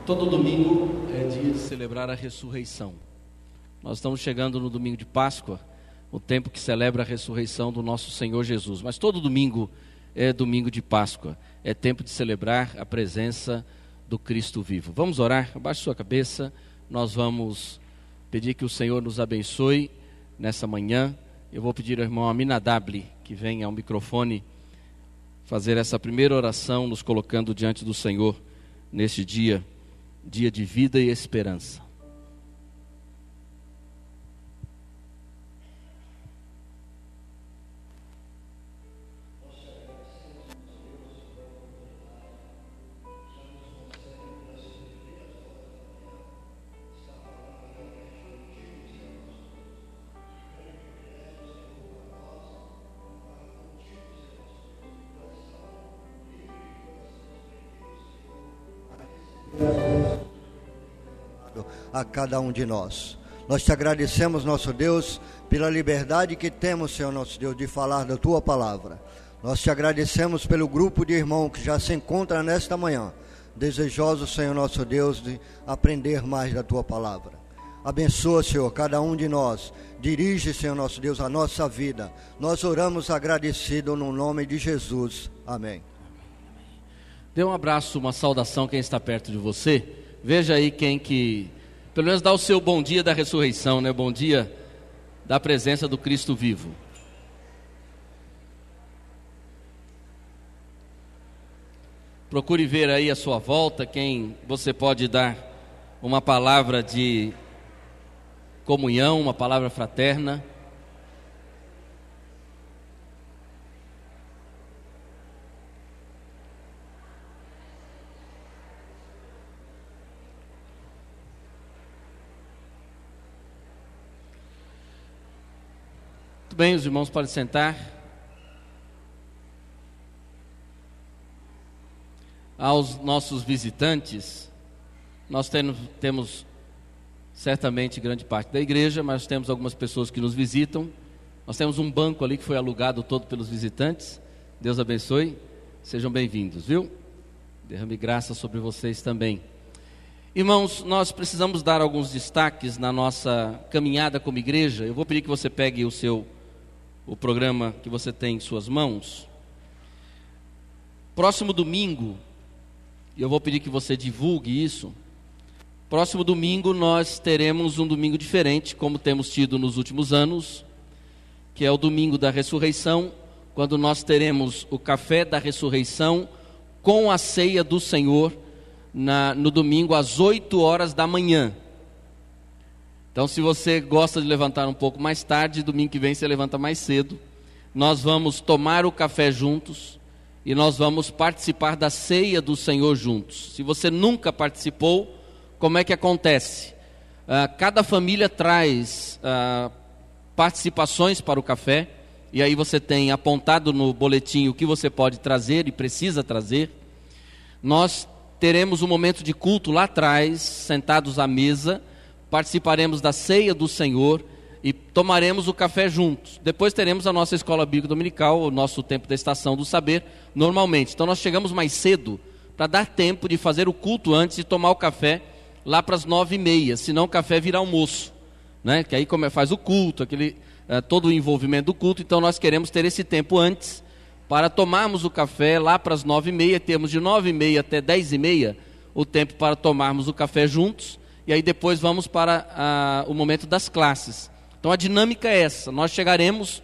Todo domingo é dia de celebrar a ressurreição. Nós estamos chegando no domingo de Páscoa, o tempo que celebra a ressurreição do nosso Senhor Jesus. Mas todo domingo é domingo de Páscoa, é tempo de celebrar a presença do Cristo vivo. Vamos orar? Abaixe sua cabeça, nós vamos pedir que o Senhor nos abençoe nessa manhã. Eu vou pedir ao irmão Aminadab que venha ao microfone fazer essa primeira oração, nos colocando diante do Senhor neste dia de vida e esperança. A cada um de nós. Nós te agradecemos, nosso Deus, pela liberdade que temos, Senhor nosso Deus, de falar da tua palavra. Nós te agradecemos pelo grupo de irmãos que já se encontra nesta manhã, desejosos, Senhor nosso Deus, de aprender mais da tua palavra. Abençoa, Senhor, cada um de nós. Dirige, Senhor nosso Deus, a nossa vida. Nós oramos agradecido no nome de Jesus. Amém. Dê um abraço, uma saudação quem está perto de você. Veja aí quem que, pelo menos dá o seu bom dia da ressurreição, né? Bom dia da presença do Cristo vivo. Procure ver aí à sua volta quem você pode dar uma palavra de comunhão, uma palavra fraterna. Bem, os irmãos podem sentar. Aos nossos visitantes, nós temos certamente grande parte da igreja, mas temos algumas pessoas que nos visitam. Nós temos um banco ali que foi alugado todo pelos visitantes. Deus abençoe, sejam bem-vindos, viu? Derrame graça sobre vocês também. Irmãos, nós precisamos dar alguns destaques na nossa caminhada como igreja. Eu vou pedir que você pegue o programa que você tem em suas mãos. Próximo domingo, e eu vou pedir que você divulgue isso. Próximo domingo nós teremos um domingo diferente, como temos tido nos últimos anos, que é o domingo da ressurreição, quando nós teremos o café da ressurreição com a ceia do Senhor no domingo às 8 horas da manhã. Então, se você gosta de levantar um pouco mais tarde, domingo que vem você levanta mais cedo. Nós vamos tomar o café juntos e nós vamos participar da ceia do Senhor juntos. Se você nunca participou, como é que acontece? Cada família traz participações para o café, e aí você tem apontado no boletim o que você pode trazer e precisa trazer. Nós teremos um momento de culto lá atrás, sentados à mesa. Participaremos da ceia do Senhor e tomaremos o café juntos. Depois teremos a nossa escola bíblica dominical, o nosso tempo da estação do saber, normalmente. Então nós chegamos mais cedo para dar tempo de fazer o culto antes de tomar o café lá para as 9h30, senão o café vira almoço, né? Que aí faz o culto, todo o envolvimento do culto. Então nós queremos ter esse tempo antes para tomarmos o café lá para as 9h30, termos de 9h30 até 10h30 o tempo para tomarmos o café juntos. E aí depois vamos para o momento das classes. Então a dinâmica é essa. Nós chegaremos,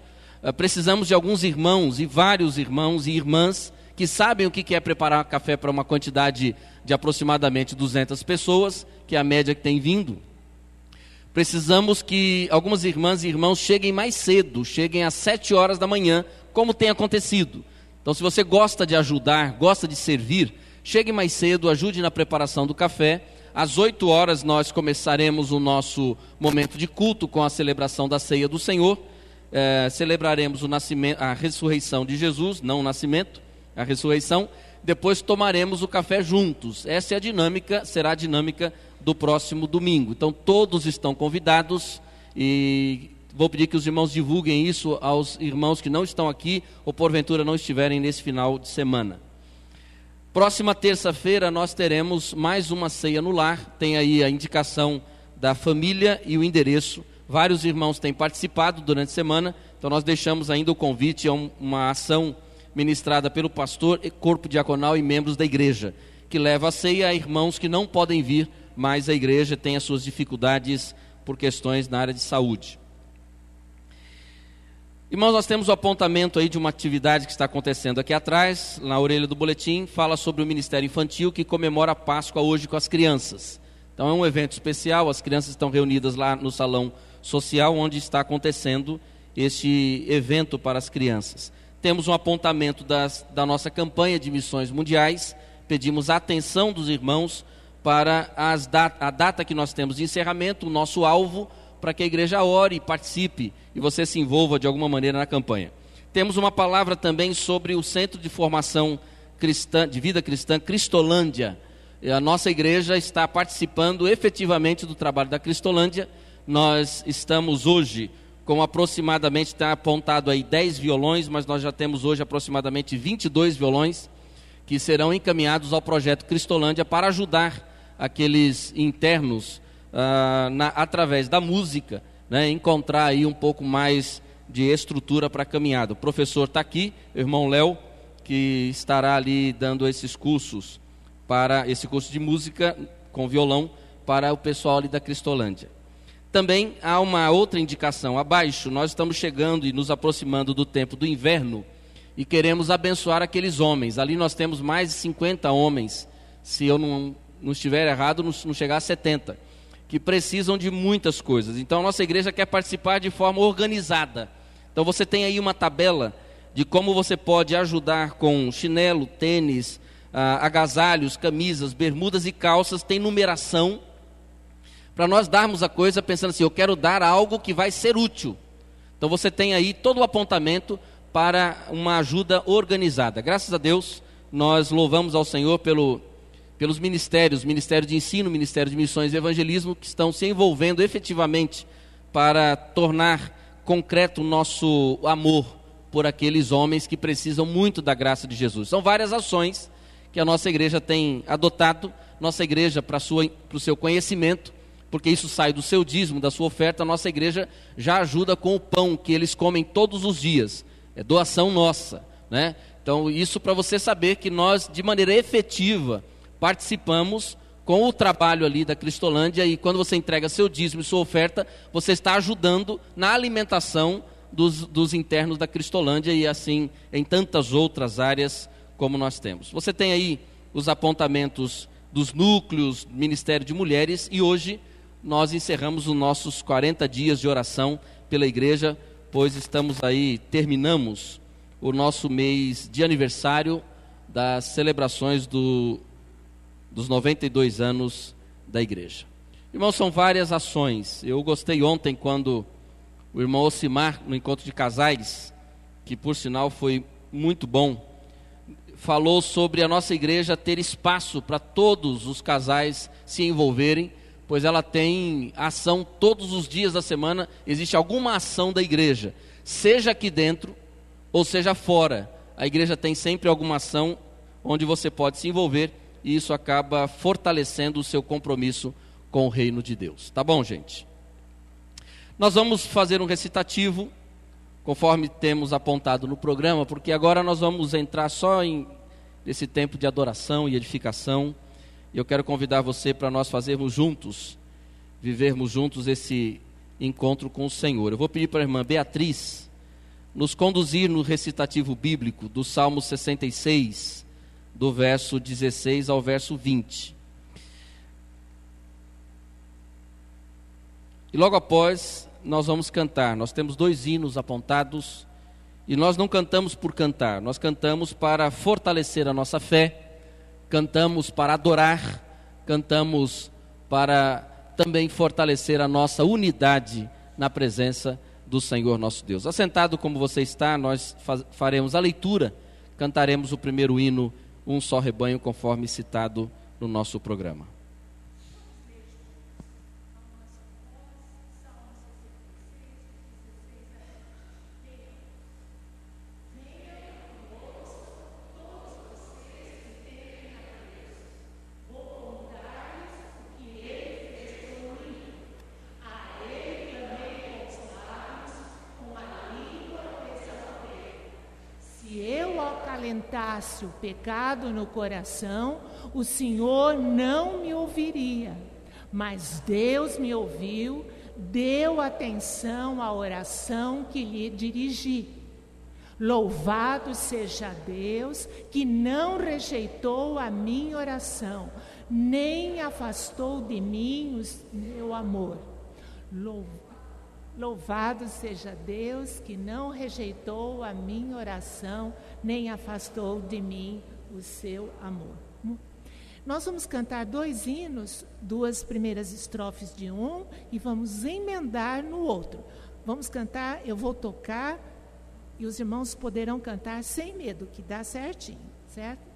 precisamos de alguns irmãos e vários irmãos e irmãs que sabem o que é preparar café para uma quantidade de aproximadamente 200 pessoas, que é a média que tem vindo. Precisamos que algumas irmãs e irmãos cheguem mais cedo, cheguem às 7 horas da manhã, como tem acontecido. Então se você gosta de ajudar, gosta de servir, chegue mais cedo, ajude na preparação do café. Às 8 horas nós começaremos o nosso momento de culto com a celebração da ceia do Senhor. Celebraremos o nascimento, a ressurreição de Jesus, não o nascimento, a ressurreição. Depois tomaremos o café juntos. Essa é a dinâmica, será a dinâmica do próximo domingo. Então todos estão convidados e vou pedir que os irmãos divulguem isso aos irmãos que não estão aqui ou porventura não estiverem nesse final de semana. Próxima terça-feira nós teremos mais uma ceia no lar. Tem aí a indicação da família e o endereço. Vários irmãos têm participado durante a semana, então nós deixamos ainda o convite a uma ação ministrada pelo pastor, corpo diaconal e membros da igreja, que leva a ceia a irmãos que não podem vir, mas a igreja tem as suas dificuldades por questões na área de saúde. Irmãos, nós temos o apontamento aí de uma atividade que está acontecendo aqui atrás, na orelha do boletim, fala sobre o Ministério Infantil que comemora a Páscoa hoje com as crianças. Então é um evento especial, as crianças estão reunidas lá no salão social, onde está acontecendo este evento para as crianças. Temos um apontamento da nossa campanha de missões mundiais, pedimos a atenção dos irmãos para a data que nós temos de encerramento, o nosso alvo, para que a igreja ore e participe e você se envolva de alguma maneira na campanha. Temos uma palavra também sobre o Centro de Formação Cristã, de Vida Cristã, Cristolândia. A nossa igreja está participando efetivamente do trabalho da Cristolândia. Nós estamos hoje com aproximadamente, está apontado aí 10 violões, mas nós já temos hoje aproximadamente 22 violões que serão encaminhados ao projeto Cristolândia para ajudar aqueles internos através da música, né, encontrar aí um pouco mais de estrutura para a caminhada. O professor está aqui, o irmão Léo, que estará ali dando esses cursos, para esse curso de música com violão para o pessoal ali da Cristolândia. Também há uma outra indicação abaixo. Nós estamos chegando e nos aproximando do tempo do inverno e queremos abençoar aqueles homens. Ali nós temos mais de 50 homens, se eu não estiver errado, não chegar a 70, que precisam de muitas coisas. Então a nossa igreja quer participar de forma organizada. Então você tem aí uma tabela de como você pode ajudar com chinelo, tênis, agasalhos, camisas, bermudas e calças. Tem numeração para nós darmos a coisa pensando assim, eu quero dar algo que vai ser útil. Então você tem aí todo o apontamento para uma ajuda organizada. Graças a Deus, nós louvamos ao Senhor pelos ministérios, Ministério de Ensino, Ministério de Missões e Evangelismo, que estão se envolvendo efetivamente para tornar concreto o nosso amor por aqueles homens que precisam muito da graça de Jesus. São várias ações que a nossa igreja tem adotado, nossa igreja, para o seu conhecimento, porque isso sai do seu dízimo, da sua oferta, a nossa igreja já ajuda com o pão que eles comem todos os dias, é doação nossa, né? Então isso para você saber que nós, de maneira efetiva, participamos com o trabalho ali da Cristolândia, e quando você entrega seu dízimo e sua oferta, você está ajudando na alimentação dos internos da Cristolândia e assim em tantas outras áreas como nós temos. Você tem aí os apontamentos dos núcleos, Ministério de Mulheres, e hoje nós encerramos os nossos 40 dias de oração pela igreja, pois terminamos o nosso mês de aniversário das celebrações dos 92 anos da igreja. Irmãos, são várias ações. Eu gostei ontem quando o irmão Ocimar, no encontro de casais, que por sinal foi muito bom, falou sobre a nossa igreja ter espaço para todos os casais se envolverem, pois ela tem ação todos os dias da semana, existe alguma ação da igreja, seja aqui dentro ou seja fora. A igreja tem sempre alguma ação onde você pode se envolver, e isso acaba fortalecendo o seu compromisso com o reino de Deus. Tá bom, gente? Nós vamos fazer um recitativo, conforme temos apontado no programa, porque agora nós vamos entrar só nesse tempo de adoração e edificação. E eu quero convidar você para nós fazermos juntos, vivermos juntos esse encontro com o Senhor. Eu vou pedir para a irmã Beatriz nos conduzir no recitativo bíblico do Salmo 66, do verso 16 ao verso 20. E logo após nós vamos cantar. Nós temos 2 hinos apontados, e nós não cantamos por cantar, nós cantamos para fortalecer a nossa fé, cantamos para adorar, cantamos para também fortalecer a nossa unidade na presença do Senhor nosso Deus. Assentado como você está, nós faremos a leitura, cantaremos o primeiro hino, Um Só Rebanho, conforme citado no nosso programa. acalentasse o pecado no coração, o Senhor não me ouviria. Mas Deus me ouviu, deu atenção à oração que lhe dirigi. Louvado seja Deus, que não rejeitou a minha oração, nem afastou de mim o meu amor. Louvado seja Deus, que não rejeitou a minha oração, nem afastou de mim o seu amor. Nós vamos cantar 2 hinos, 2 primeiras estrofes de um, e vamos emendar no outro. Vamos cantar, eu vou tocar, e os irmãos poderão cantar sem medo, que dá certinho, certo?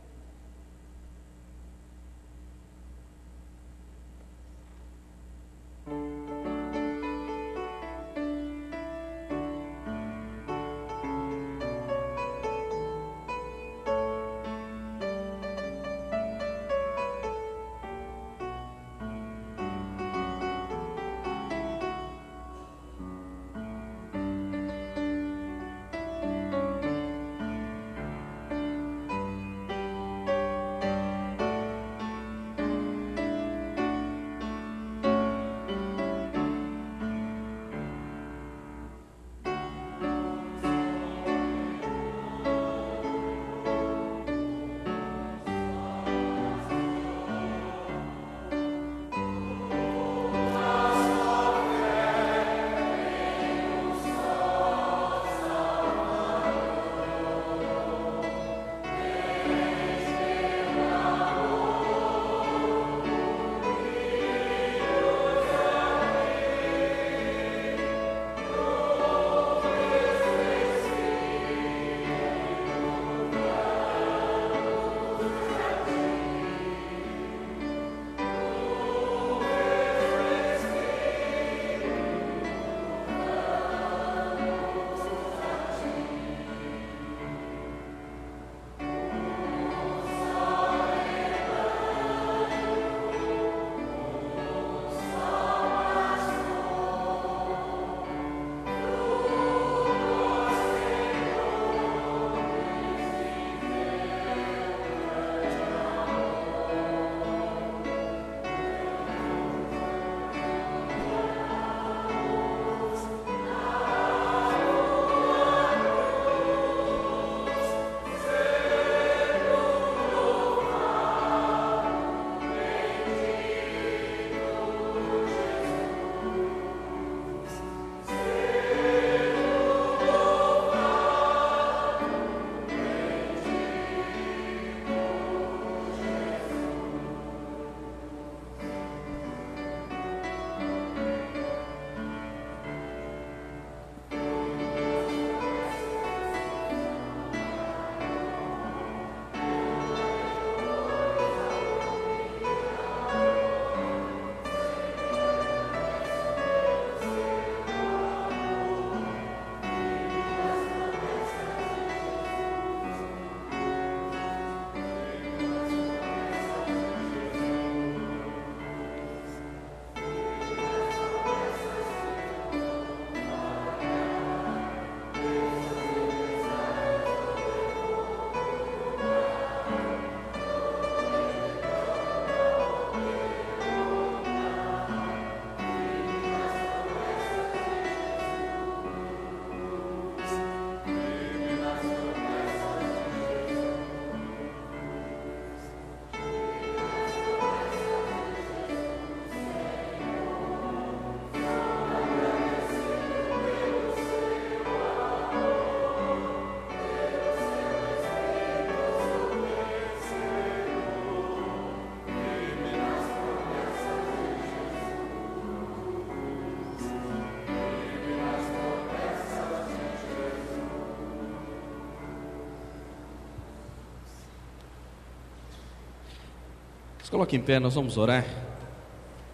Se coloque em pé, nós vamos orar.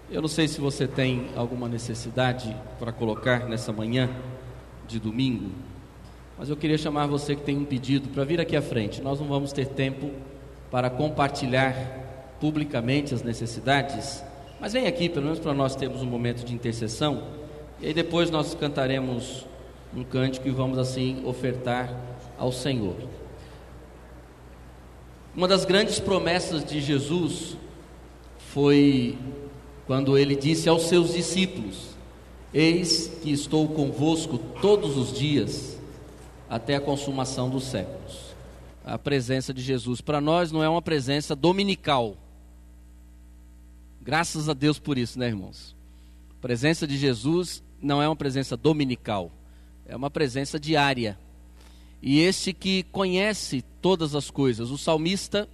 Eu não sei se você tem alguma necessidade para colocar nessa manhã de domingo, mas eu queria chamar você que tem um pedido para vir aqui à frente. Nós não vamos ter tempo para compartilhar publicamente as necessidades, mas vem aqui, pelo menos para nós termos um momento de intercessão, e aí depois nós cantaremos um cântico e vamos assim ofertar ao Senhor. Uma das grandes promessas de Jesus foi quando ele disse aos seus discípulos: eis que estou convosco todos os dias até a consumação dos séculos. A presença de Jesus para nós não é uma presença dominical. Graças a Deus por isso, né, irmãos? A presença de Jesus não é uma presença dominical, é uma presença diária. E esse que conhece todas as coisas, o salmista,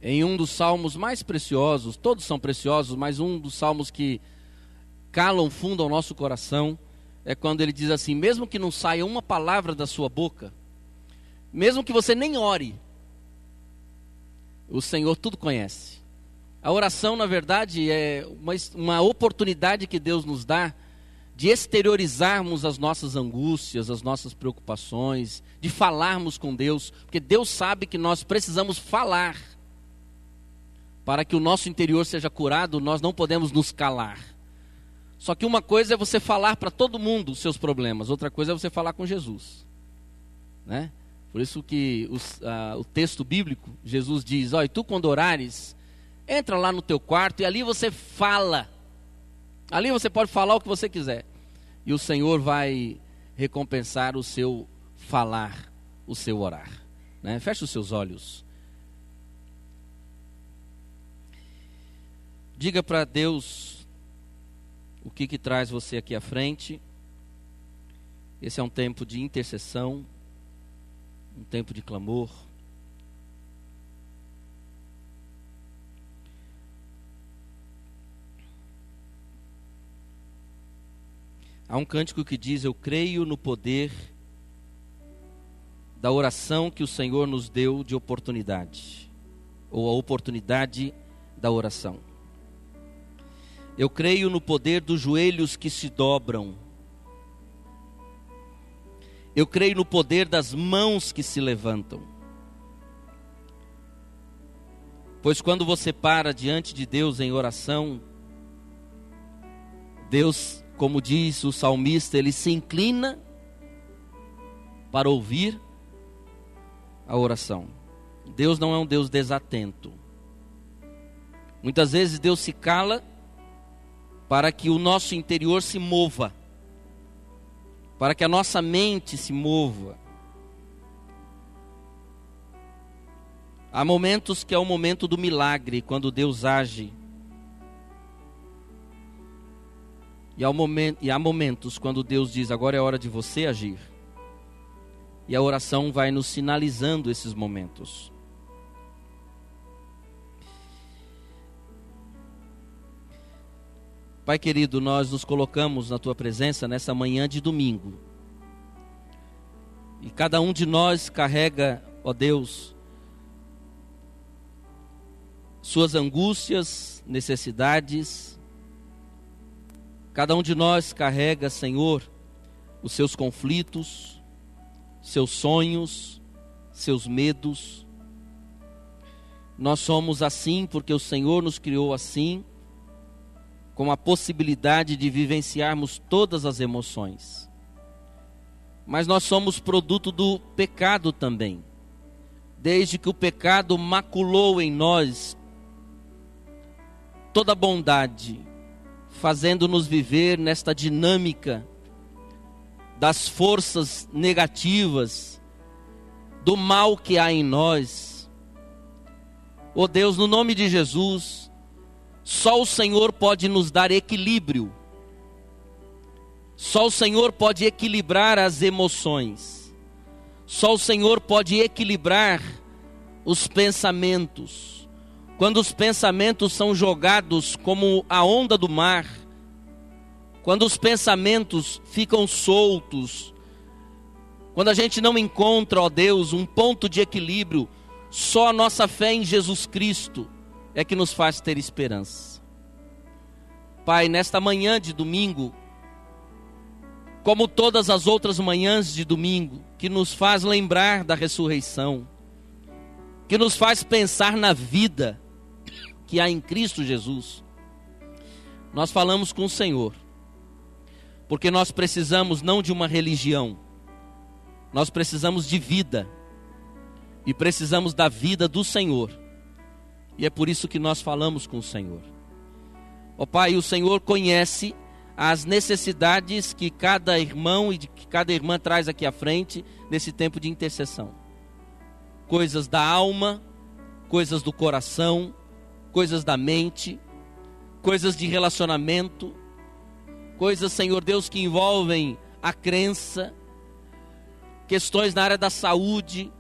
em um dos salmos mais preciosos, todos são preciosos, mas um dos salmos que calam fundo ao nosso coração, é quando ele diz assim: mesmo que não saia uma palavra da sua boca, mesmo que você nem ore, o Senhor tudo conhece. A oração, na verdade, é uma oportunidade que Deus nos dá de exteriorizarmos as nossas angústias, as nossas preocupações, de falarmos com Deus, porque Deus sabe que nós precisamos falar. Para que o nosso interior seja curado, nós não podemos nos calar. Só que uma coisa é você falar para todo mundo os seus problemas, outra coisa é você falar com Jesus, né? Por isso que o texto bíblico, Jesus diz: olha, tu quando orares, entra lá no teu quarto e ali você fala. Ali você pode falar o que você quiser. E o Senhor vai recompensar o seu falar, o seu orar, né? Feche os seus olhos. Diga para Deus o que traz você aqui à frente. Esse é um tempo de intercessão, um tempo de clamor. Há um cântico que diz: eu creio no poder da oração que o Senhor nos deu de oportunidade, ou a oportunidade da oração. Eu creio no poder dos joelhos que se dobram. Eu creio no poder das mãos que se levantam. Pois quando você para diante de Deus em oração, Deus, como diz o salmista, ele se inclina para ouvir a oração. Deus não é um Deus desatento. Muitas vezes Deus se cala para que o nosso interior se mova, para que a nossa mente se mova. Há momentos que é o momento do milagre, quando Deus age. E há momentos quando Deus diz: agora é hora de você agir. E a oração vai nos sinalizando esses momentos. Pai querido, nós nos colocamos na Tua presença nessa manhã de domingo. E cada um de nós carrega, ó Deus, suas angústias, necessidades. Cada um de nós carrega, Senhor, os seus conflitos, seus sonhos, seus medos. Nós somos assim porque o Senhor nos criou assim, com a possibilidade de vivenciarmos todas as emoções. Mas nós somos produto do pecado também. Desde que o pecado maculou em nós toda a bondade, fazendo-nos viver nesta dinâmica das forças negativas, do mal que há em nós. Ó Deus, no nome de Jesus, só o Senhor pode nos dar equilíbrio. Só o Senhor pode equilibrar as emoções. Só o Senhor pode equilibrar os pensamentos. Quando os pensamentos são jogados como a onda do mar, quando os pensamentos ficam soltos, quando a gente não encontra, ó Deus, um ponto de equilíbrio, só a nossa fé em Jesus Cristo é que nos faz ter esperança. Pai, nesta manhã de domingo, como todas as outras manhãs de domingo, que nos faz lembrar da ressurreição, que nos faz pensar na vida que há em Cristo Jesus, nós falamos com o Senhor, porque nós precisamos não de uma religião, nós precisamos de vida. e precisamos da vida do Senhor. E é por isso que nós falamos com o Senhor. Ó Pai, o Senhor conhece as necessidades que cada irmão e que cada irmã traz aqui à frente nesse tempo de intercessão. Coisas da alma, coisas do coração, coisas da mente, coisas de relacionamento, coisas, Senhor Deus, que envolvem a crença, questões na área da saúde.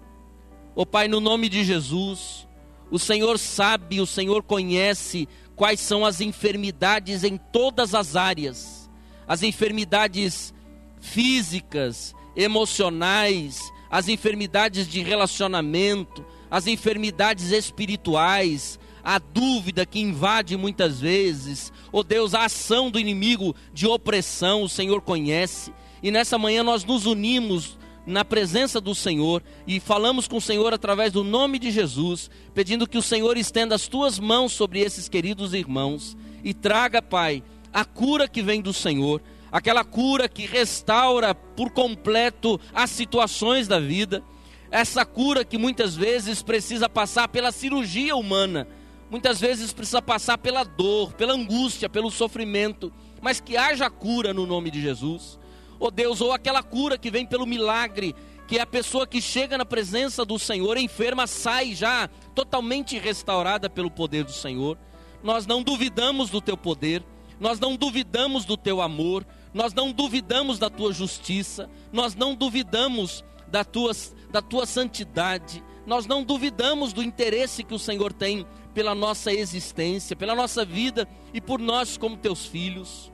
Ó Pai, no nome de Jesus, o Senhor sabe, o Senhor conhece quais são as enfermidades em todas as áreas, as enfermidades físicas, emocionais, as enfermidades de relacionamento, as enfermidades espirituais, a dúvida que invade muitas vezes, ó Deus, a ação do inimigo de opressão, o Senhor conhece. E nessa manhã nós nos unimos na presença do Senhor e falamos com o Senhor através do nome de Jesus, pedindo que o Senhor estenda as tuas mãos sobre esses queridos irmãos e traga, Pai, a cura que vem do Senhor, aquela cura que restaura por completo as situações da vida, essa cura que muitas vezes precisa passar pela cirurgia humana, muitas vezes precisa passar pela dor, pela angústia, pelo sofrimento, mas que haja cura no nome de Jesus. Ó Deus, ou aquela cura que vem pelo milagre, que a pessoa que chega na presença do Senhor enferma sai já totalmente restaurada pelo poder do Senhor. Nós não duvidamos do teu poder, nós não duvidamos do teu amor, nós não duvidamos da tua justiça, nós não duvidamos da tua santidade, nós não duvidamos do interesse que o Senhor tem pela nossa existência, pela nossa vida e por nós como teus filhos.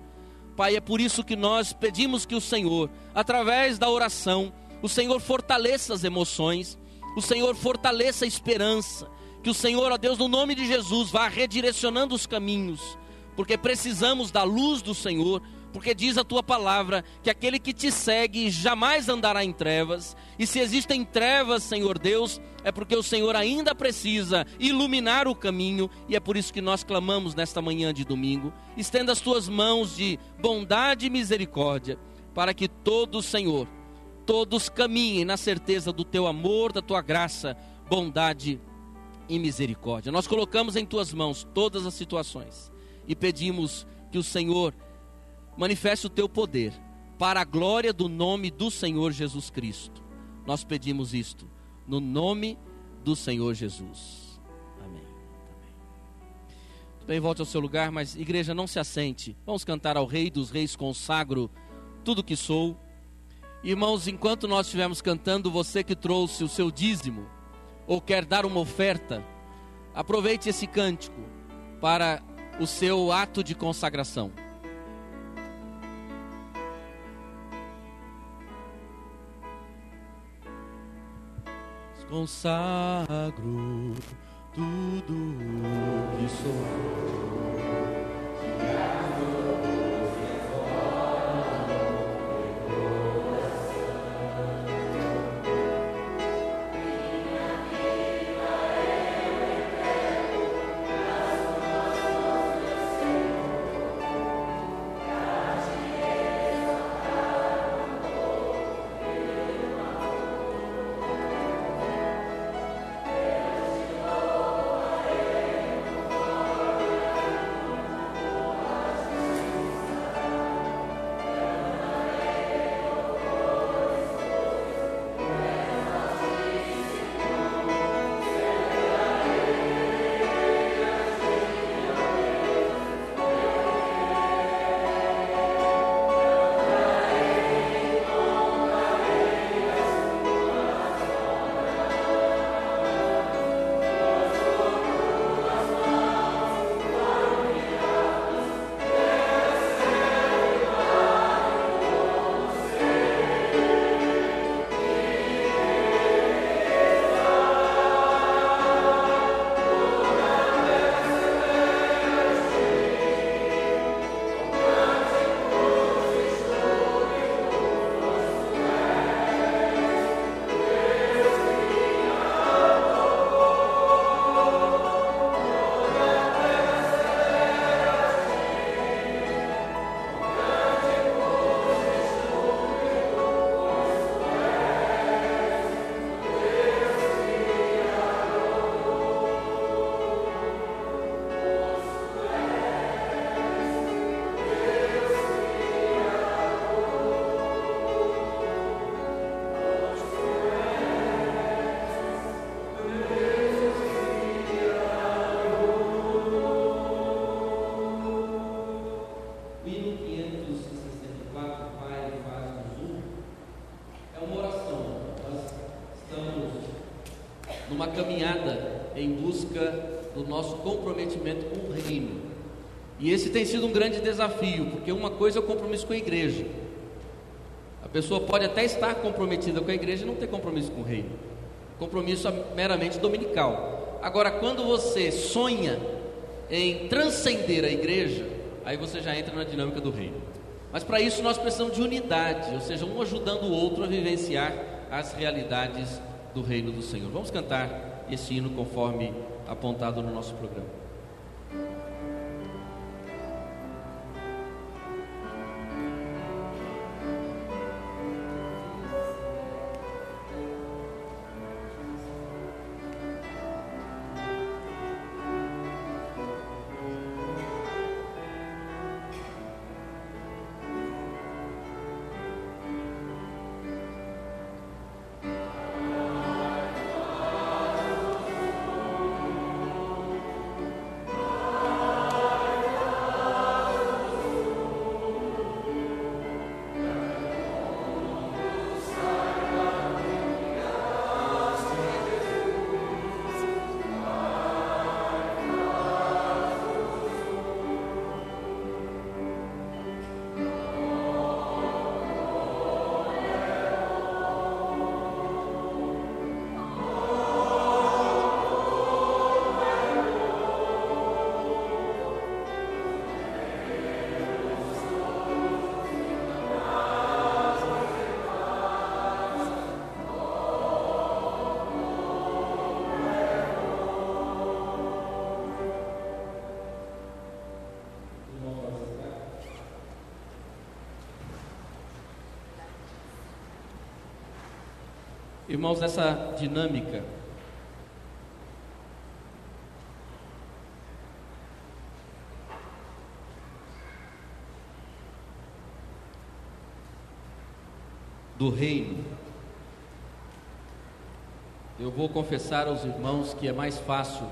Pai, é por isso que nós pedimos que o Senhor, através da oração, o Senhor fortaleça as emoções, o Senhor fortaleça a esperança, que o Senhor, ó Deus, no nome de Jesus, vá redirecionando os caminhos, porque precisamos da luz do Senhor, porque diz a tua palavra que aquele que te segue jamais andará em trevas, e se existem trevas, Senhor Deus, é porque o Senhor ainda precisa iluminar o caminho, e é por isso que nós clamamos nesta manhã de domingo. Estenda as tuas mãos de bondade e misericórdia, para que todos, Senhor, todos caminhem na certeza do teu amor, da tua graça, bondade e misericórdia. Nós colocamos em tuas mãos todas as situações e pedimos que o Senhor manifeste o teu poder para a glória do nome do Senhor Jesus Cristo. Nós pedimos isto no nome do Senhor Jesus. Amém. Muito bem, volte ao seu lugar, mas igreja, não se assente. Vamos cantar ao Rei dos Reis, consagro tudo que sou. Irmãos, enquanto nós estivermos cantando, você que trouxe o seu dízimo ou quer dar uma oferta, aproveite esse cântico para o seu ato de consagração. Consagro tudo o que sou. caminhada em busca do nosso comprometimento com o reino. E esse tem sido um grande desafio, porque uma coisa é o compromisso com a igreja. A pessoa pode até estar comprometida com a igreja e não ter compromisso com o reino. Compromisso meramente dominical. Agora, quando você sonha em transcender a igreja, aí você já entra na dinâmica do reino. Mas para isso nós precisamos de unidade, ou seja, um ajudando o outro a vivenciar as realidades do reino do Senhor. Vamos cantar esse hino conforme apontado no nosso programa. Irmãos, nessa dinâmica do reino, eu vou confessar aos irmãos que é mais fácil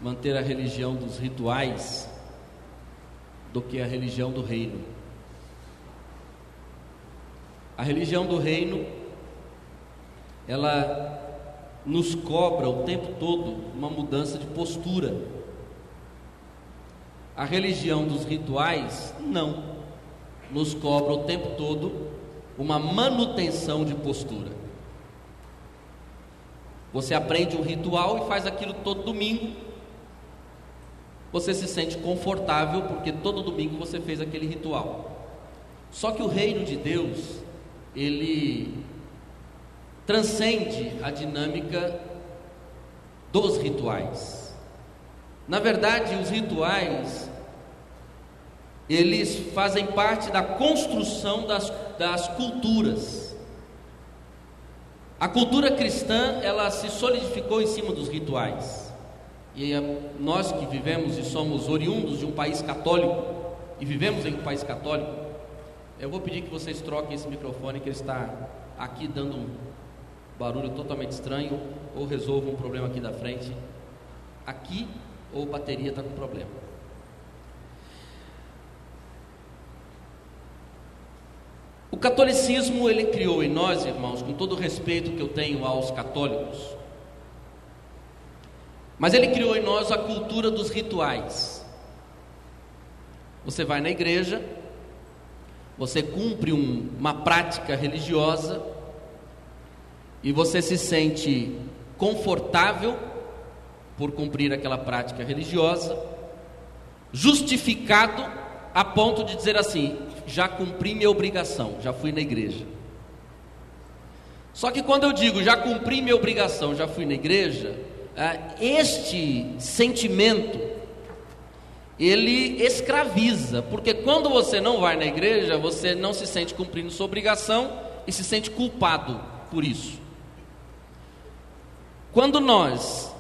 manter a religião dos rituais do que a religião do reino. A religião do reino, ela nos cobra o tempo todo uma mudança de postura. A religião dos rituais, não, nos cobra o tempo todo uma manutenção de postura. Você aprende um ritual e faz aquilo todo domingo. Você se sente confortável porque todo domingo você fez aquele ritual. Só que o reino de Deus, ele transcende a dinâmica dos rituais. Na verdade, os rituais, eles fazem parte da construção das culturas. A cultura cristã, ela se solidificou em cima dos rituais. E nós que vivemos e somos oriundos de um país católico, e vivemos em um país católico, eu vou pedir que vocês troquem esse microfone, que ele está aqui dando um barulho totalmente estranho, ou resolvam um problema aqui da frente. Aqui, ou a bateria está com problema. O catolicismo, ele criou em nós, irmãos, com todo o respeito que eu tenho aos católicos, mas ele criou em nós a cultura dos rituais. Você vai na igreja, você cumpre uma prática religiosa e você se sente confortável por cumprir aquela prática religiosa, justificado a ponto de dizer assim: já cumpri minha obrigação, já fui na igreja. Só que quando eu digo já cumpri minha obrigação, já fui na igreja, este sentimento, ele escraviza, porque quando você não vai na igreja, você não se sente cumprindo sua obrigação e se sente culpado por isso. Quando nós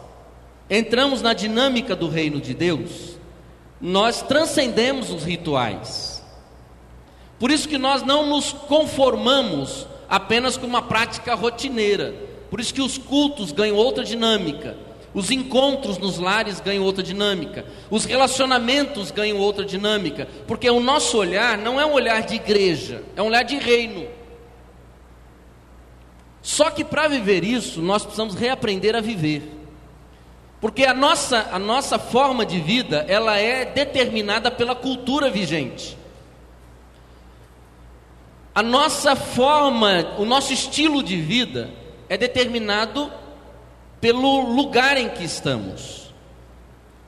entramos na dinâmica do reino de Deus, nós transcendemos os rituais. Por isso que nós não nos conformamos apenas com uma prática rotineira. Por isso que os cultos ganham outra dinâmica, os encontros nos lares ganham outra dinâmica, os relacionamentos ganham outra dinâmica, porque o nosso olhar não é um olhar de igreja, é um olhar de reino. Só que para viver isso, nós precisamos reaprender a viver. Porque a nossa forma de vida, ela é determinada pela cultura vigente. A nossa forma, o nosso estilo de vida é determinado pelo lugar em que estamos.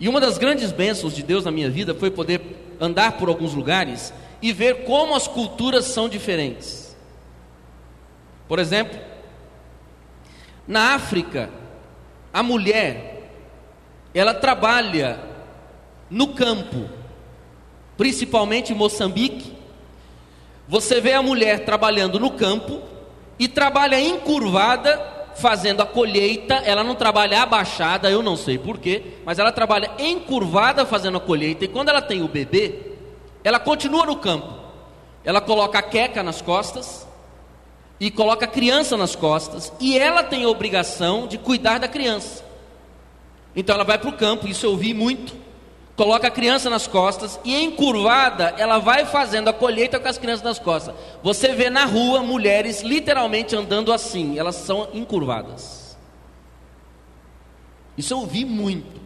E uma das grandes bênçãos de Deus na minha vida foi poder andar por alguns lugares e ver como as culturas são diferentes. Por exemplo, na África, a mulher, ela trabalha no campo, principalmente em Moçambique. Você vê a mulher trabalhando no campo e trabalha encurvada, fazendo a colheita. Ela não trabalha abaixada, eu não sei porquê, mas ela trabalha encurvada fazendo a colheita. E quando ela tem o bebê, ela continua no campo. Ela coloca a queca nas costas e coloca a criança nas costas, e ela tem a obrigação de cuidar da criança. Então ela vai para o campo, isso eu ouvi muito, coloca a criança nas costas e encurvada ela vai fazendo a colheita com as crianças nas costas. Você vê na rua mulheres literalmente andando assim, elas são encurvadas. Isso eu ouvi muito.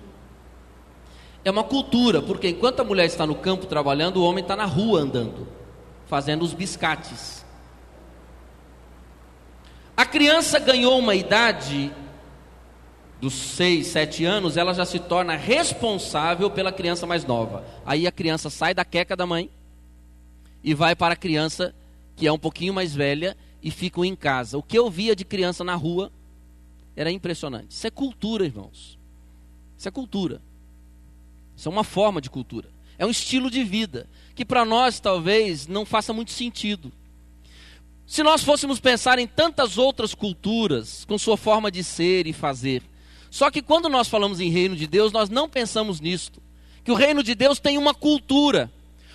É uma cultura, porque enquanto a mulher está no campo trabalhando, o homem está na rua andando, fazendo os biscates. A criança ganhou uma idade dos 6, 7 anos, ela já se torna responsável pela criança mais nova. Aí a criança sai da queca da mãe e vai para a criança que é um pouquinho mais velha e ficam em casa. O que eu via de criança na rua era impressionante. Isso é cultura, irmãos. Isso é cultura. Isso é uma forma de cultura. É um estilo de vida que para nós talvez não faça muito sentido. Se nós fôssemos pensar em tantas outras culturas com sua forma de ser e fazer. Só que quando nós falamos em reino de Deus, nós não pensamos nisto. Que o reino de Deus tem uma cultura.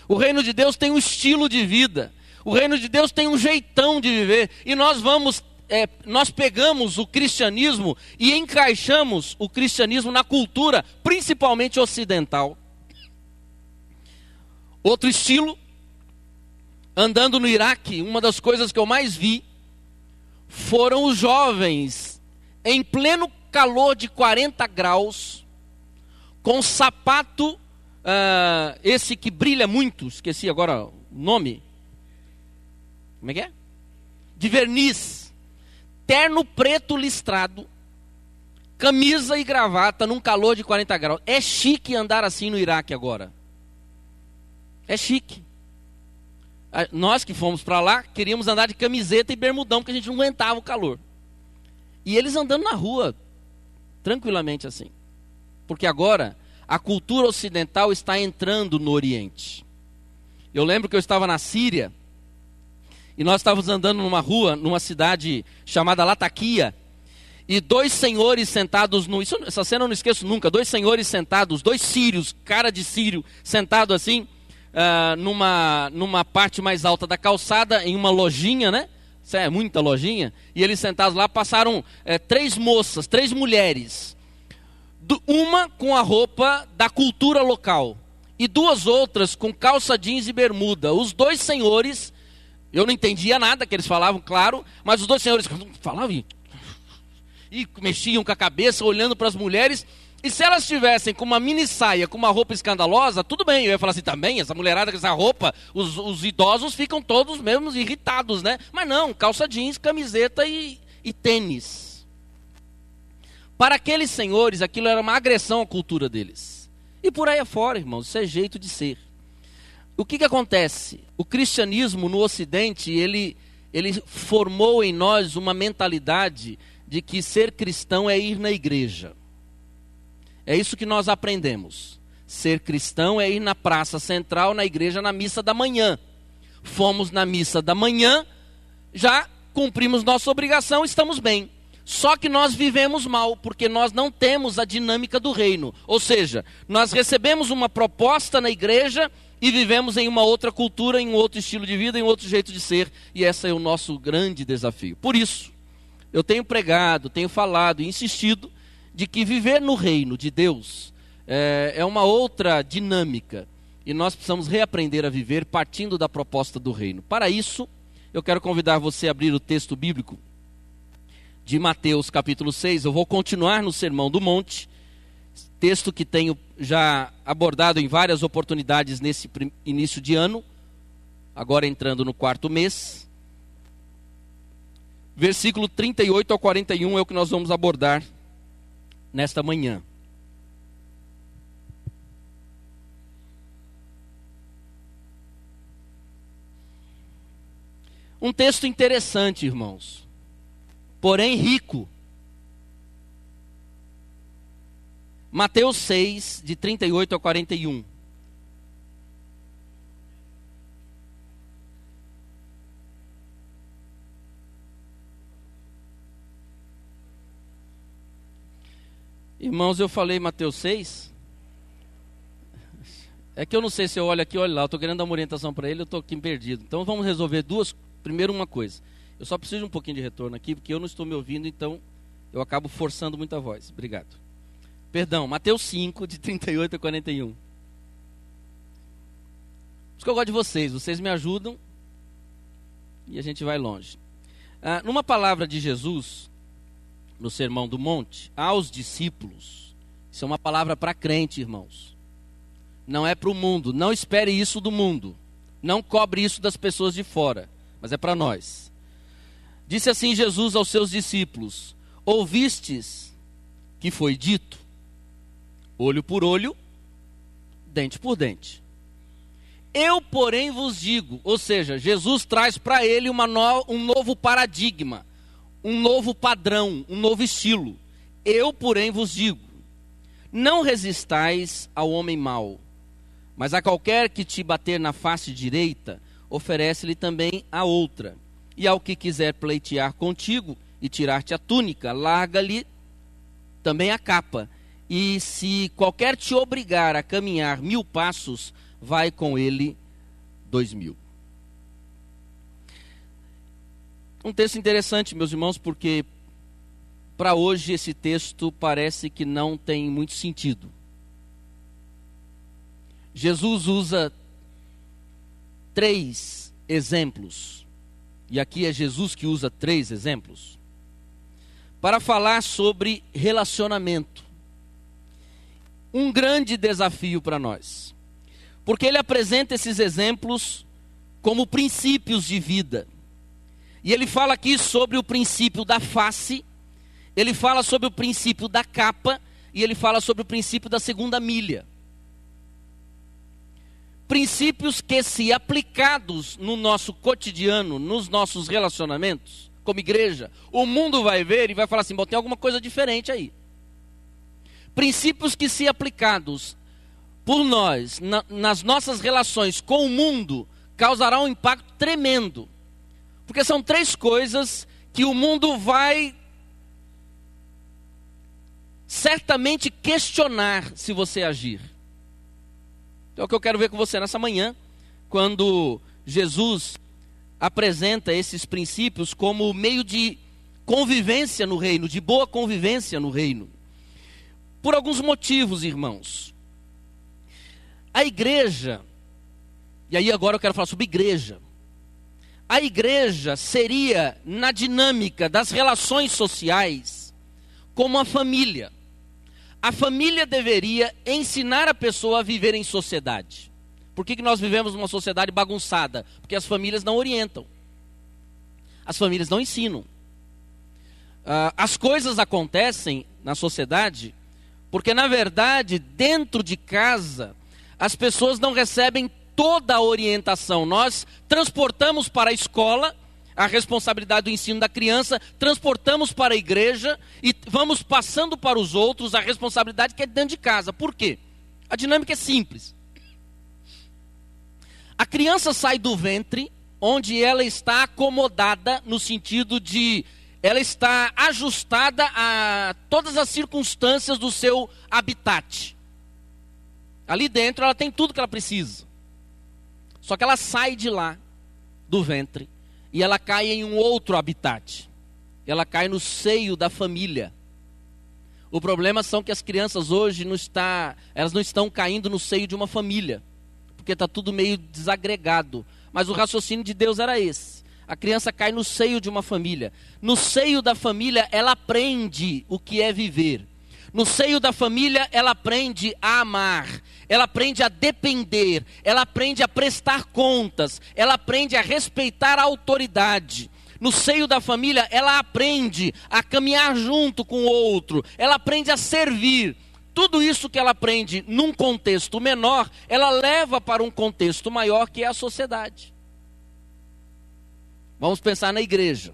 O reino de Deus tem um estilo de vida. O reino de Deus tem um jeitão de viver. E nós pegamos o cristianismo e encaixamos o cristianismo na cultura, principalmente ocidental. Outro estilo, andando no Iraque, uma das coisas que eu mais vi foram os jovens em pleno calor de 40 graus, com sapato, esse que brilha muito, esqueci agora o nome, como é que é? De verniz, terno preto listrado, camisa e gravata num calor de 40 graus. É chique andar assim no Iraque agora. É chique. Nós que fomos para lá, queríamos andar de camiseta e bermudão, porque a gente não aguentava o calor. E eles andando na rua, tranquilamente assim. Porque agora, a cultura ocidental está entrando no Oriente. Eu lembro que eu estava na Síria, e nós estávamos andando numa rua, numa cidade chamada Latakia, e dois senhores sentados, essa cena eu não esqueço nunca, dois senhores sentados, dois sírios, cara de sírio, sentado assim, numa parte mais alta da calçada, em uma lojinha, né? Isso é muita lojinha. E eles sentados lá, passaram 3 moças, 3 mulheres. Uma com a roupa da cultura local. E 2 outras com calça jeans e bermuda. Os 2 senhores, eu não entendia nada que eles falavam, claro. Mas os 2 senhores falavam e mexiam com a cabeça, olhando para as mulheres. E se elas estivessem com uma mini saia, com uma roupa escandalosa, tudo bem. Eu ia falar assim, também, essa mulherada com essa roupa, os idosos ficam todos mesmo irritados, né? Mas não, calça jeans, camiseta e tênis. Para aqueles senhores, aquilo era uma agressão à cultura deles. E por aí afora, irmãos, isso é jeito de ser. O que acontece? O cristianismo no Ocidente, ele formou em nós uma mentalidade de que ser cristão é ir na igreja. É isso que nós aprendemos. Ser cristão é ir na praça central, na igreja, na missa da manhã. Fomos na missa da manhã, já cumprimos nossa obrigação, estamos bem. Só que nós vivemos mal, porque nós não temos a dinâmica do reino. Ou seja, nós recebemos uma proposta na igreja e vivemos em uma outra cultura, em um outro estilo de vida, em outro jeito de ser. E esse é o nosso grande desafio. Por isso, eu tenho pregado, tenho falado e insistido de que viver no reino de Deus é uma outra dinâmica. E nós precisamos reaprender a viver partindo da proposta do reino. Para isso, eu quero convidar você a abrir o texto bíblico de Mateus capítulo 6. Eu vou continuar no Sermão do Monte, texto que tenho já abordado em várias oportunidades nesse início de ano, agora entrando no 4º mês. Versículo 38 ao 41 é o que nós vamos abordar nesta manhã. Um texto interessante, irmãos, porém rico. Mateus 6, de 38 a 41. Irmãos, eu falei Mateus 6. É que eu não sei se eu olho aqui ou olho lá. Eu estou querendo dar uma orientação para ele, eu estou aqui perdido. Então vamos resolver duas. Primeiro uma coisa. Eu só preciso de um pouquinho de retorno aqui, porque eu não estou me ouvindo, então eu acabo forçando muito a voz. Obrigado. Perdão, Mateus 5, de 38 a 41. Por isso que eu gosto de vocês. Vocês me ajudam e a gente vai longe. Numa palavra de Jesus, no Sermão do Monte, aos discípulos, isso é uma palavra para crente, irmãos. Não é para o mundo. Não espere isso do mundo. Não cobre isso das pessoas de fora. Mas é para nós. Disse assim Jesus aos seus discípulos: ouvistes que foi dito, olho por olho, dente por dente. Eu, porém, vos digo, ou seja, Jesus traz para ele um novo paradigma, um novo padrão, um novo estilo. Eu, porém, vos digo, não resistais ao homem mau, mas a qualquer que te bater na face direita, oferece-lhe também a outra. E ao que quiser pleitear contigo e tirar-te a túnica, larga-lhe também a capa. E se qualquer te obrigar a caminhar 1000 passos, vai com ele 2000. Um texto interessante, meus irmãos, porque para hoje esse texto parece que não tem muito sentido. Jesus usa 3 exemplos, e aqui é Jesus que usa 3 exemplos, para falar sobre relacionamento. Um grande desafio para nós, porque ele apresenta esses exemplos como princípios de vida. E ele fala aqui sobre o princípio da face, ele fala sobre o princípio da capa, e ele fala sobre o princípio da segunda milha. Princípios que, se aplicados no nosso cotidiano, nos nossos relacionamentos, como igreja, o mundo vai ver e vai falar assim: bom, tem alguma coisa diferente aí. Princípios que, se aplicados por nós, nas nossas relações com o mundo, causará um impacto tremendo. Porque são 3 coisas que o mundo vai certamente questionar se você agir. Então é o que eu quero ver com você nessa manhã, quando Jesus apresenta esses princípios como meio de convivência no reino, de boa convivência no reino. Por alguns motivos, irmãos. A igreja, e aí agora eu quero falar sobre igreja. A igreja seria, na dinâmica das relações sociais, como a família. A família deveria ensinar a pessoa a viver em sociedade. Por que nós vivemos numa sociedade bagunçada? Porque as famílias não orientam. As famílias não ensinam. As coisas acontecem na sociedade porque, na verdade, dentro de casa, as pessoas não recebem toda a orientação. Nós transportamos para a escola a responsabilidade do ensino da criança, transportamos para a igreja e vamos passando para os outros a responsabilidade que é dentro de casa. Por quê? A dinâmica é simples. A criança sai do ventre, onde ela está acomodada, no sentido de ela está ajustada a todas as circunstâncias do seu habitat. Ali dentro ela tem tudo que ela precisa. Só que ela sai de lá, do ventre, e ela cai em um outro habitat. Ela cai no seio da família. O problema são que as crianças hoje elas não estão caindo no seio de uma família, porque está tudo meio desagregado. Mas o raciocínio de Deus era esse. A criança cai no seio de uma família. No seio da família, ela aprende o que é viver. No seio da família, ela aprende a amar. Ela aprende a depender. Ela aprende a prestar contas. Ela aprende a respeitar a autoridade. No seio da família, ela aprende a caminhar junto com o outro. Ela aprende a servir. Tudo isso que ela aprende num contexto menor, ela leva para um contexto maior, que é a sociedade. Vamos pensar na igreja.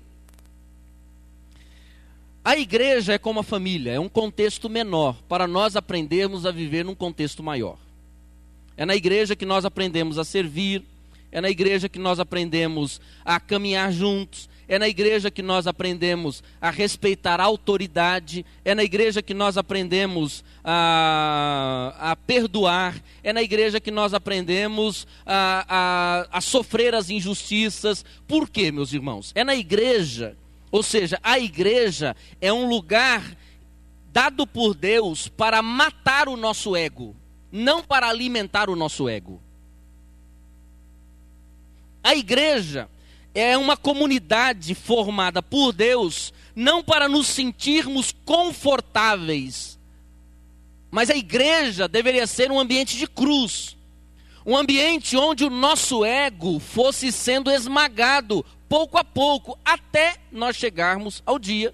A igreja é como a família, é um contexto menor, para nós aprendermos a viver num contexto maior. É na igreja que nós aprendemos a servir, é na igreja que nós aprendemos a caminhar juntos, é na igreja que nós aprendemos a respeitar a autoridade, é na igreja que nós aprendemos a perdoar, é na igreja que nós aprendemos a sofrer as injustiças. Por quê, meus irmãos? É na igreja, ou seja, a igreja é um lugar dado por Deus para matar o nosso ego, não para alimentar o nosso ego. A igreja é uma comunidade formada por Deus, não para nos sentirmos confortáveis, mas a igreja deveria ser um ambiente de cruz, um ambiente onde o nosso ego fosse sendo esmagado pouco a pouco, até nós chegarmos ao dia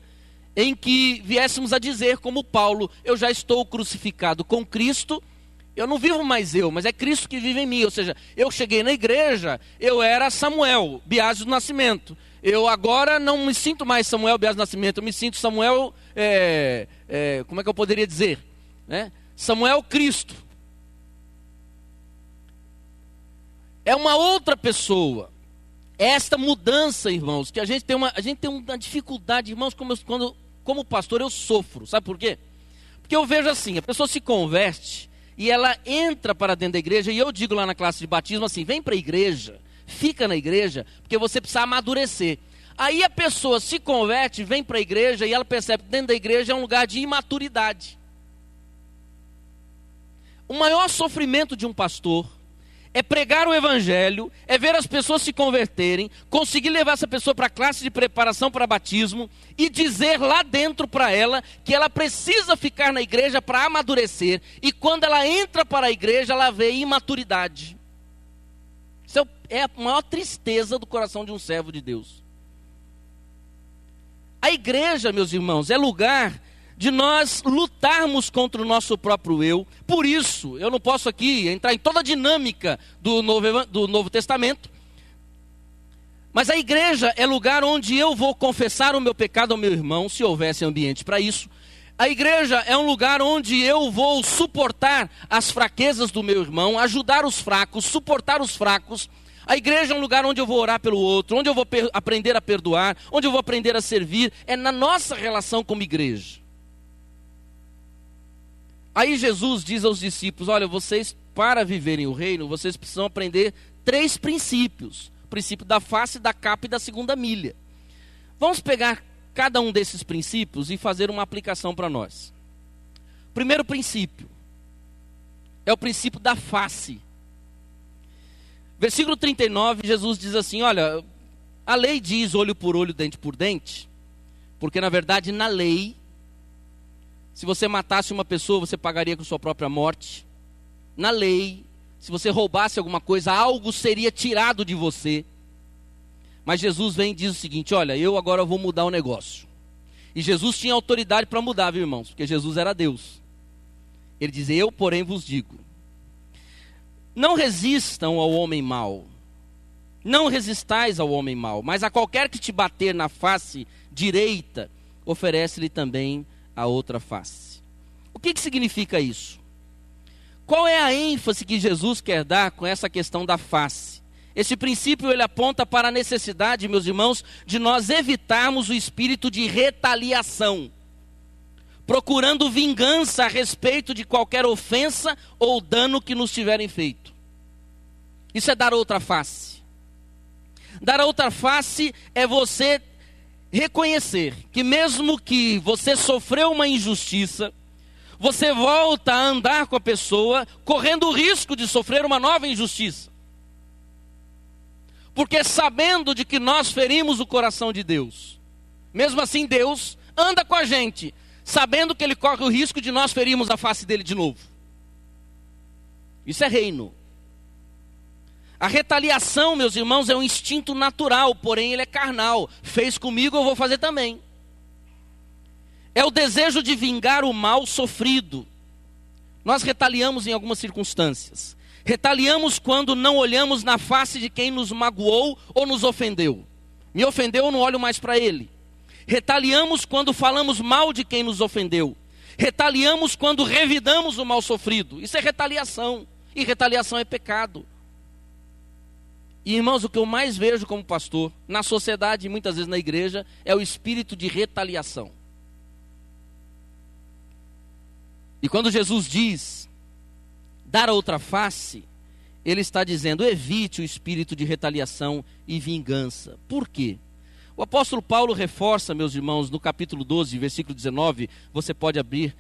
em que viéssemos a dizer, como Paulo: eu já estou crucificado com Cristo. Eu não vivo mais eu, mas é Cristo que vive em mim. Ou seja, eu cheguei na igreja, eu era Samuel, Biase do Nascimento. Eu agora não me sinto mais Samuel, Biase do Nascimento. Eu me sinto Samuel, como é que eu poderia dizer? Samuel Cristo. É uma outra pessoa. Esta mudança, irmãos, que a gente tem uma dificuldade, irmãos, como pastor eu sofro. Sabe por quê? Porque eu vejo assim, a pessoa se converte e ela entra para dentro da igreja, e eu digo lá na classe de batismo assim: vem para a igreja, fica na igreja, porque você precisa amadurecer. Aí a pessoa se converte, vem para a igreja, e ela percebe que dentro da igreja é um lugar de imaturidade. O maior sofrimento de um pastor é pregar o evangelho, é ver as pessoas se converterem, conseguir levar essa pessoa para a classe de preparação para batismo e dizer lá dentro para ela que ela precisa ficar na igreja para amadurecer, e quando ela entra para a igreja ela vê imaturidade. Isso é a maior tristeza do coração de um servo de Deus. A igreja, meus irmãos, é lugar de nós lutarmos contra o nosso próprio eu. Por isso, eu não posso aqui entrar em toda a dinâmica do Novo Testamento, mas a igreja é lugar onde eu vou confessar o meu pecado ao meu irmão, se houvesse ambiente para isso. A igreja é um lugar onde eu vou suportar as fraquezas do meu irmão, ajudar os fracos, suportar os fracos. A igreja é um lugar onde eu vou orar pelo outro, onde eu vou aprender a perdoar, onde eu vou aprender a servir. É na nossa relação como igreja. Aí Jesus diz aos discípulos: olha, vocês, para viverem o reino, vocês precisam aprender 3 princípios. O princípio da face, da capa e da segunda milha. Vamos pegar cada um desses princípios e fazer uma aplicação para nós. O primeiro princípio é o princípio da face. Versículo 39, Jesus diz assim: olha, a lei diz olho por olho, dente por dente, porque na verdade na lei, se você matasse uma pessoa, você pagaria com sua própria morte. Na lei, se você roubasse alguma coisa, algo seria tirado de você. Mas Jesus vem e diz o seguinte: olha, eu agora vou mudar o negócio. E Jesus tinha autoridade para mudar, viu, irmãos? Porque Jesus era Deus. Ele diz: eu, porém, vos digo, não resistam ao homem mau. Não resistais ao homem mau, mas a qualquer que te bater na face direita, oferece-lhe também a outra face. O que significa isso? Qual é a ênfase que Jesus quer dar com essa questão da face? Esse princípio ele aponta para a necessidade, meus irmãos, de nós evitarmos o espírito de retaliação, procurando vingança a respeito de qualquer ofensa ou dano que nos tiverem feito. Isso é dar outra face. Dar a outra face é você reconhecer que mesmo que você sofreu uma injustiça, você volta a andar com a pessoa correndo o risco de sofrer uma nova injustiça. porque sabendo de que nós ferimos o coração de Deus, mesmo assim Deus anda com a gente, sabendo que Ele corre o risco de nós ferirmos a face dele de novo. Isso é reino. A retaliação, meus irmãos, é um instinto natural, porém ele é carnal. Fez comigo, eu vou fazer também. É o desejo de vingar o mal sofrido. Nós retaliamos em algumas circunstâncias. Retaliamos quando não olhamos na face de quem nos magoou ou nos ofendeu. Me ofendeu, eu não olho mais para ele. Retaliamos quando falamos mal de quem nos ofendeu. Retaliamos quando revidamos o mal sofrido. Isso é retaliação. E retaliação é pecado. E irmãos, o que eu mais vejo como pastor, na sociedade e muitas vezes na igreja, é o espírito de retaliação. E quando Jesus diz dar a outra face, Ele está dizendo, evite o espírito de retaliação e vingança. Por quê? O apóstolo Paulo reforça, meus irmãos, no capítulo 12, versículo 19, você pode abrir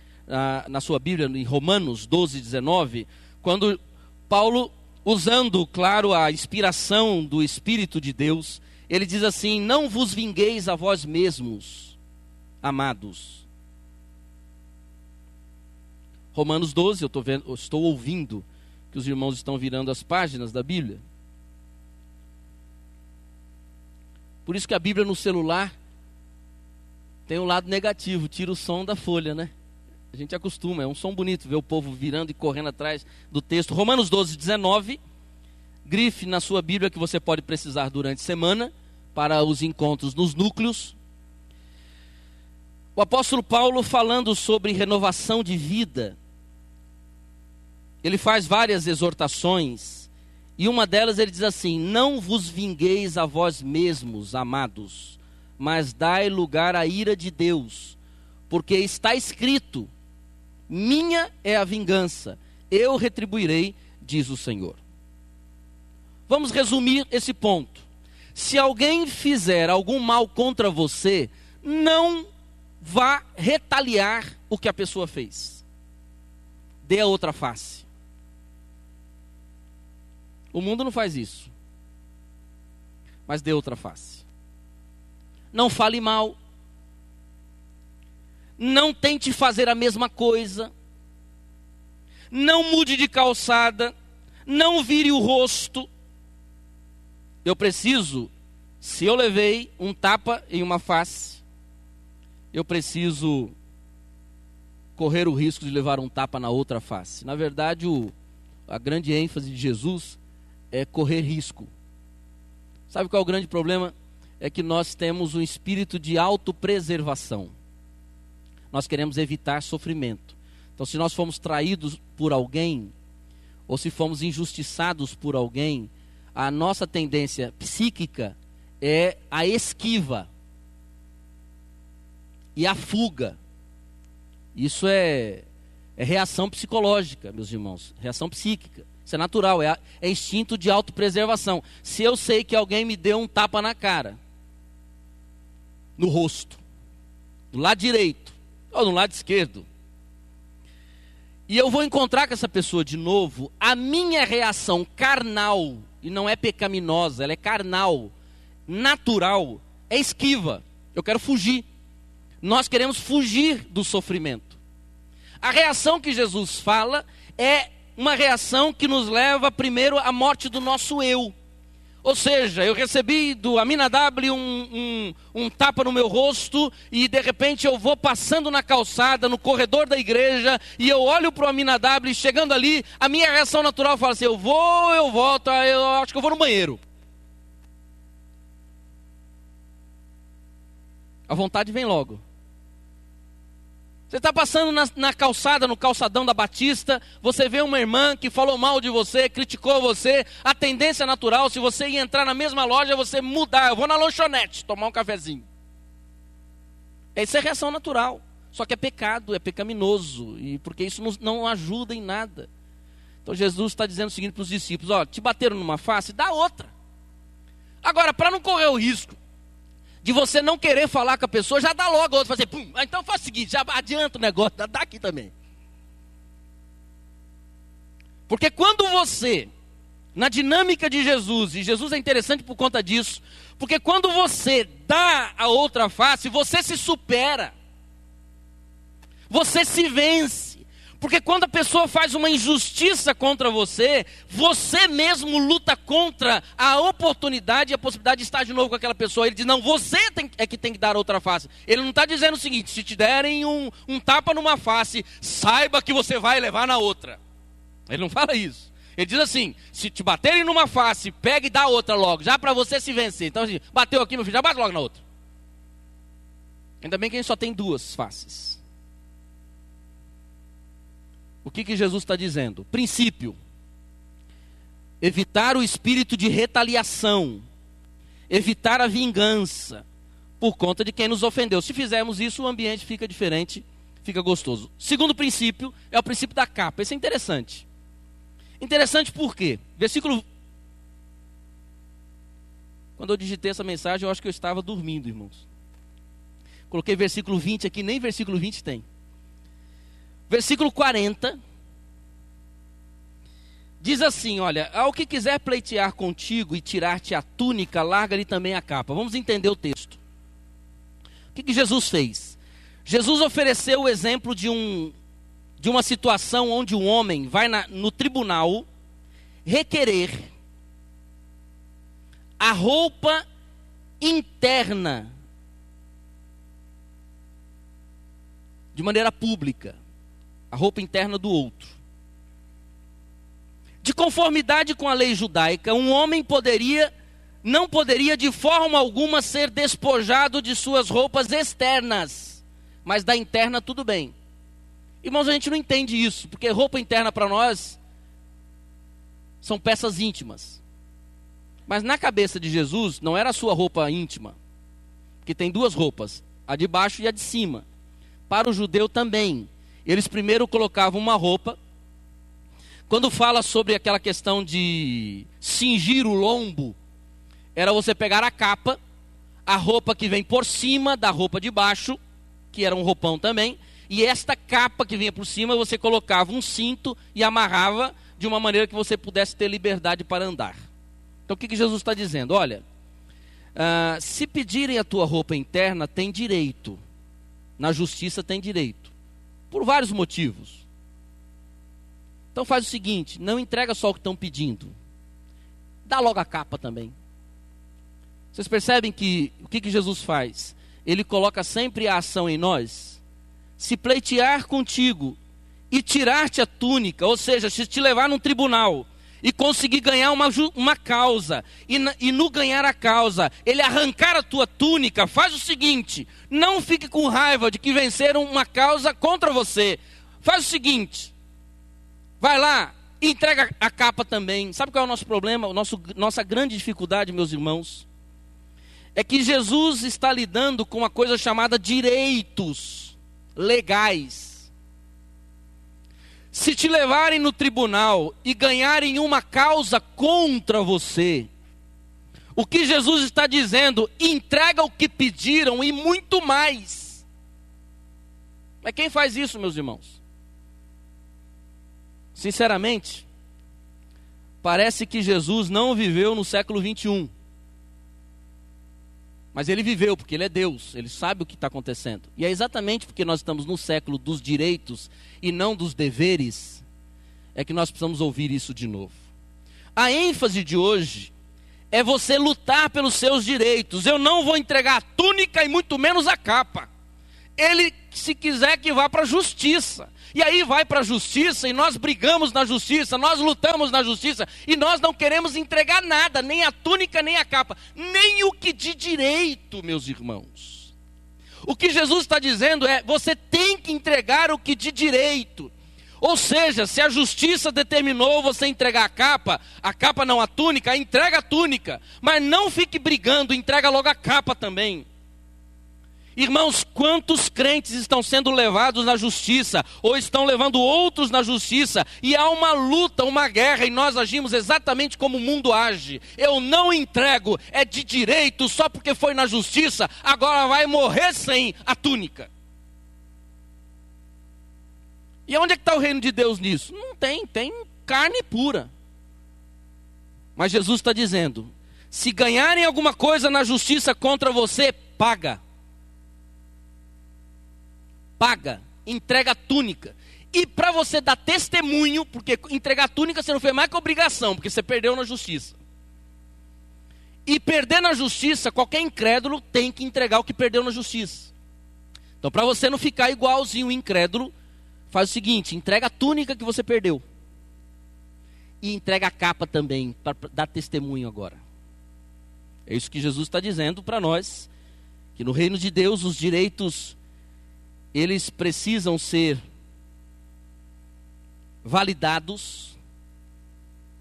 na sua Bíblia, em Romanos 12, 19, quando Paulo, usando, claro, a inspiração do Espírito de Deus, ele diz assim, não vos vingueis a vós mesmos, amados. Romanos 12, eu estou ouvindo que os irmãos estão virando as páginas da Bíblia. Por isso que a Bíblia no celular tem um lado negativo, tira o som da folha, né? A gente acostuma, é um som bonito ver o povo virando e correndo atrás do texto. Romanos 12, 19, grife na sua Bíblia que você pode precisar durante a semana para os encontros nos núcleos. O apóstolo Paulo, falando sobre renovação de vida, ele faz várias exortações, e uma delas ele diz assim, não vos vingueis a vós mesmos, amados, mas dai lugar à ira de Deus, porque está escrito, minha é a vingança, eu retribuirei, diz o Senhor. Vamos resumir esse ponto. Se alguém fizer algum mal contra você, não vá retaliar o que a pessoa fez. Dê a outra face. O mundo não faz isso. Mas dê outra face. Não fale mal. Não tente fazer a mesma coisa. Não mude de calçada. Não vire o rosto. Eu preciso, se eu levei um tapa em uma face, eu preciso correr o risco de levar um tapa na outra face. Na verdade, a grande ênfase de Jesus é correr risco. Sabe qual é o grande problema? É que nós temos um espírito de autopreservação. Nós queremos evitar sofrimento. Então, se nós fomos traídos por alguém, ou se fomos injustiçados por alguém, a nossa tendência psíquica é a esquiva e a fuga. Isso é reação psicológica, meus irmãos, reação psíquica. Isso é natural, é instinto de autopreservação. Se eu sei que alguém me deu um tapa na cara, no rosto, do lado direito ou no lado esquerdo, e eu vou encontrar com essa pessoa de novo, a minha reação carnal, e não é pecaminosa, ela é carnal, natural, é esquiva. Eu quero fugir. Nós queremos fugir do sofrimento. A reação que Jesus fala é uma reação que nos leva primeiro à morte do nosso eu. Ou seja, eu recebi do Aminadab um tapa no meu rosto e de repente eu vou passando na calçada, no corredor da igreja, e eu olho para o Aminadab, chegando ali, a minha reação natural fala assim, eu volto, eu acho que eu vou no banheiro. A vontade vem logo. Você está passando na calçada, no calçadão da Batista, você vê uma irmã que falou mal de você, criticou você, a tendência natural, se você ia entrar na mesma loja, você mudar, eu vou na lanchonete, tomar um cafezinho. Essa é a reação natural, só que é pecado, é pecaminoso, e porque isso não ajuda em nada. Então Jesus está dizendo o seguinte para os discípulos, ó, te bateram numa face, dá outra. Agora, para não correr o risco de você não querer falar com a pessoa, já dá logo outro, fazer pum. Então faz o seguinte, já adianta o negócio, dá aqui também. Porque quando você na dinâmica de Jesus, e Jesus é interessante por conta disso, porque quando você dá a outra face, você se supera, você se vence, porque quando a pessoa faz uma injustiça contra você, você mesmo luta contra a oportunidade e a possibilidade de estar de novo com aquela pessoa. Ele diz, não, você é que tem que dar a outra face. Ele não está dizendo o seguinte, se te derem um tapa numa face, saiba que você vai levar na outra. Ele não fala isso. Ele diz assim, se te baterem numa face, pega e dá outra logo, já para você se vencer. Então assim, bateu aqui, meu filho, já bate logo na outra. Ainda bem que a gente só tem duas faces. O que Jesus está dizendo? Princípio. Evitar o espírito de retaliação. Evitar a vingança. Por conta de quem nos ofendeu. Se fizermos isso, o ambiente fica diferente, fica gostoso. Segundo princípio, é o princípio da capa. Esse é interessante. Interessante por quê? Versículo... Quando eu digitei essa mensagem, eu acho que eu estava dormindo, irmãos. Coloquei versículo 20 aqui, nem versículo 20 tem. Versículo 40. Diz assim, olha, ao que quiser pleitear contigo e tirar-te a túnica, larga-lhe também a capa. Vamos entender o texto. O que Jesus fez? Jesus ofereceu o exemplo de uma situação onde um homem vai no tribunal requerer a roupa interna de maneira pública, a roupa interna do outro. De conformidade com a lei judaica, um homem não poderia de forma alguma ser despojado de suas roupas externas, mas da interna tudo bem. Irmãos, a gente não entende isso, porque roupa interna para nós são peças íntimas. Mas na cabeça de Jesus não era a sua roupa íntima, porque tem duas roupas, a de baixo e a de cima. Para o judeu também. Eles primeiro colocavam uma roupa. Quando fala sobre aquela questão de cingir o lombo, era você pegar a capa, a roupa que vem por cima da roupa de baixo, que era um roupão também, e esta capa que vinha por cima, você colocava um cinto e amarrava de uma maneira que você pudesse ter liberdade para andar. Então o que Jesus está dizendo? Olha, se pedirem a tua roupa interna, tem direito. Na justiça tem direito. Por vários motivos. Então faz o seguinte, não entrega só o que estão pedindo. Dá logo a capa também. Vocês percebem que o que Jesus faz? Ele coloca sempre a ação em nós. Se pleitear contigo e tirar-te a túnica, ou seja, se te levar num tribunal e conseguir ganhar uma causa, e no ganhar a causa, ele arrancar a tua túnica, faz o seguinte, não fique com raiva de que venceram uma causa contra você. Faz o seguinte, vai lá, entrega a capa também. Sabe qual é o nosso problema? Nossa grande dificuldade, meus irmãos, é que Jesus está lidando com uma coisa chamada direitos legais. Se te levarem no tribunal e ganharem uma causa contra você, o que Jesus está dizendo, entrega o que pediram e muito mais. Mas quem faz isso, meus irmãos? Sinceramente, parece que Jesus não viveu no século 21. Mas ele viveu, porque ele é Deus, ele sabe o que está acontecendo. E é exatamente porque nós estamos no século dos direitos e não dos deveres, é que nós precisamos ouvir isso de novo. A ênfase de hoje é você lutar pelos seus direitos. Eu não vou entregar a túnica e muito menos a capa. Ele, se quiser, que vá para a justiça. E aí vai para a justiça e nós brigamos na justiça, nós lutamos na justiça e nós não queremos entregar nada, nem a túnica, nem a capa, nem o que de direito, meus irmãos. O que Jesus está dizendo é, você tem que entregar o que de direito. Ou seja, se a justiça determinou você entregar a capa não a túnica, entrega a túnica. Mas não fique brigando, entrega logo a capa também. Irmãos, quantos crentes estão sendo levados na justiça, ou estão levando outros na justiça, e há uma luta, uma guerra, e nós agimos exatamente como o mundo age. Eu não entrego, é de direito, só porque foi na justiça, agora vai morrer sem a túnica. E onde é que está o reino de Deus nisso? Não tem, tem carne pura. Mas Jesus está dizendo, se ganharem alguma coisa na justiça contra você, paga. Paga, entrega a túnica. E para você dar testemunho, porque entregar a túnica você não fez mais que obrigação, porque você perdeu na justiça. E perder na justiça, qualquer incrédulo tem que entregar o que perdeu na justiça. Então, para você não ficar igualzinho o incrédulo, faz o seguinte, entrega a túnica que você perdeu. E entrega a capa também, para dar testemunho agora. É isso que Jesus está dizendo para nós, que no reino de Deus os direitos, eles precisam ser validados,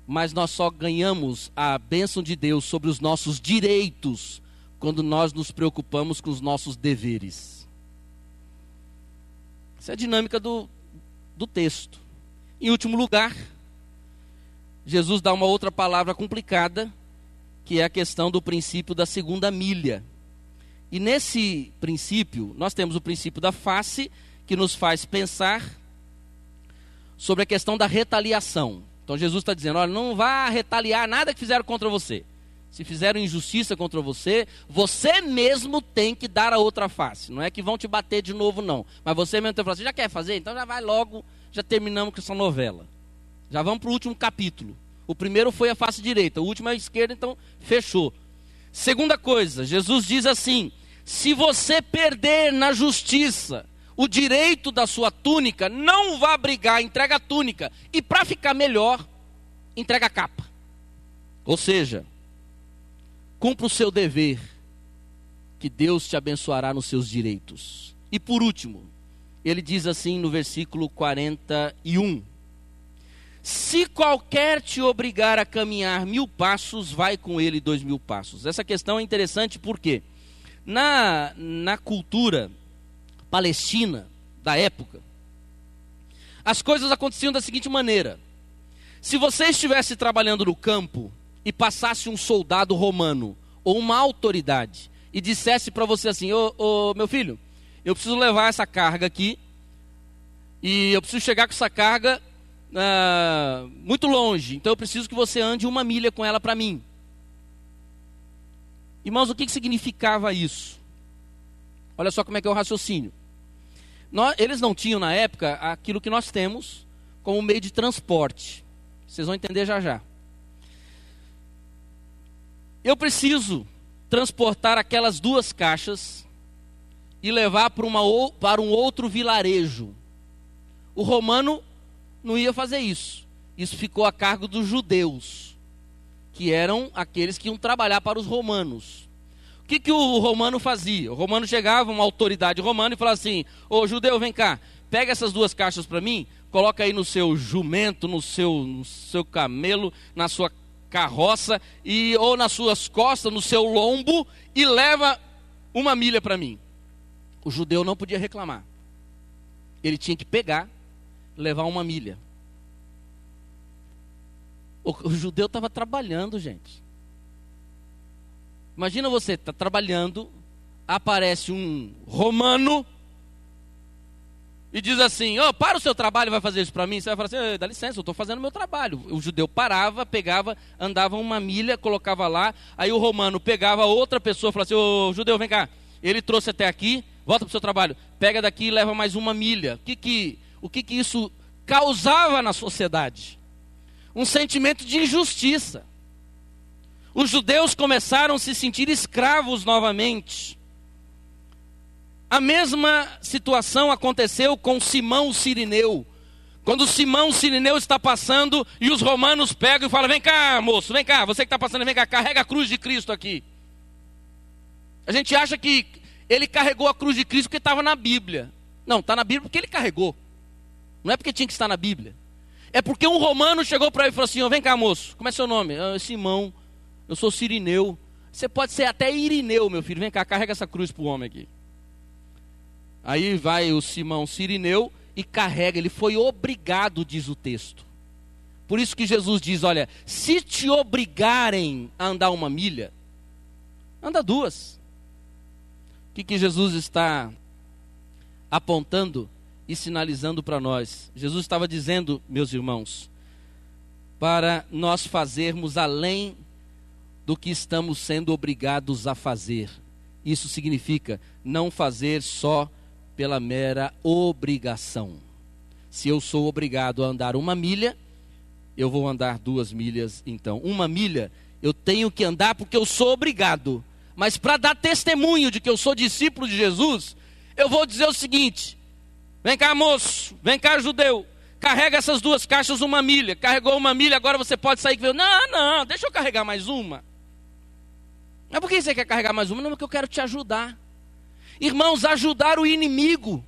mas nós só ganhamos a bênção de Deus sobre os nossos direitos quando nós nos preocupamos com os nossos deveres. Essa é a dinâmica do texto. Em último lugar, Jesus dá uma outra palavra complicada, que é a questão do princípio da segunda milha. E nesse princípio, nós temos o princípio da face, que nos faz pensar sobre a questão da retaliação. Então Jesus está dizendo, olha, não vá retaliar nada que fizeram contra você. Se fizeram injustiça contra você, você mesmo tem que dar a outra face. Não é que vão te bater de novo, não. Mas você mesmo tem que falar, você já quer fazer? Então já vai logo, já terminamos com essa novela. Já vamos para o último capítulo. O primeiro foi a face direita, o último é a esquerda, então fechou. Segunda coisa, Jesus diz assim, se você perder na justiça o direito da sua túnica, não vá brigar, entrega a túnica. E para ficar melhor, entrega a capa. Ou seja, cumpra o seu dever, que Deus te abençoará nos seus direitos. E por último, ele diz assim no versículo 41, se qualquer te obrigar a caminhar 1000 passos, vai com ele 2000 passos. Essa questão é interessante porque na cultura palestina da época, as coisas aconteciam da seguinte maneira. Se você estivesse trabalhando no campo e passasse um soldado romano ou uma autoridade e dissesse para você assim, ô meu filho, eu preciso levar essa carga aqui e eu preciso chegar com essa carga muito longe, então eu preciso que você ande 1 milha com ela para mim. Irmãos, o que significava isso? Olha só como é que é o raciocínio. Eles não tinham na época aquilo que nós temos como meio de transporte. Vocês vão entender já já. Eu preciso transportar aquelas 2 caixas e levar para um outro vilarejo. O romano não ia fazer isso. Isso ficou a cargo dos judeus, que eram aqueles que iam trabalhar para os romanos. O que o romano fazia? O romano chegava, uma autoridade romana, e falava assim, ô judeu, vem cá, pega essas 2 caixas para mim, coloca aí no seu jumento, no seu camelo, na sua carroça, ou nas suas costas, no seu lombo, e leva 1 milha para mim. O judeu não podia reclamar. Ele tinha que pegar, levar 1 milha. O judeu estava trabalhando, gente. Imagina você, está trabalhando, aparece um romano e diz assim, para o seu trabalho e vai fazer isso para mim. Você vai falar assim, dá licença, eu estou fazendo o meu trabalho. O judeu parava, pegava, andava 1 milha, colocava lá, aí o romano pegava outra pessoa e falava assim, ô judeu, vem cá, ele trouxe até aqui, volta para o seu trabalho, pega daqui e leva mais 1 milha. O que isso causava na sociedade? Um sentimento de injustiça. Os judeus começaram a se sentir escravos novamente. A mesma situação aconteceu com Simão Cirineu. Quando Simão Cirineu está passando e os romanos pegam e falam, vem cá moço, vem cá, você que está passando, vem cá, carrega a cruz de Cristo aqui. A gente acha que ele carregou a cruz de Cristo porque estava na Bíblia. Não, está na Bíblia porque ele carregou. Não é porque tinha que estar na Bíblia. É porque um romano chegou para ele e falou assim, vem cá moço, como é seu nome? Simão, eu sou Cirineu. Você pode ser até Irineu, meu filho, vem cá, carrega essa cruz para o homem aqui. Aí vai o Simão Cirineu e carrega, ele foi obrigado, diz o texto. Por isso que Jesus diz, olha, se te obrigarem a andar 1 milha, anda 2. O que Jesus está apontando e sinalizando para nós? Jesus estava dizendo, meus irmãos, para nós fazermos além do que estamos sendo obrigados a fazer. Isso significa não fazer só pela mera obrigação. Se eu sou obrigado a andar 1 milha, eu vou andar 2 milhas então. 1 milha eu tenho que andar porque eu sou obrigado. Mas para dar testemunho de que eu sou discípulo de Jesus, eu vou dizer o seguinte: vem cá, moço, vem cá, judeu, carrega essas 2 caixas 1 milha. Carregou 1 milha, agora você pode sair. Não, deixa eu carregar mais uma. Mas por que você quer carregar mais uma? Não, porque eu quero te ajudar. Irmãos, ajudar o inimigo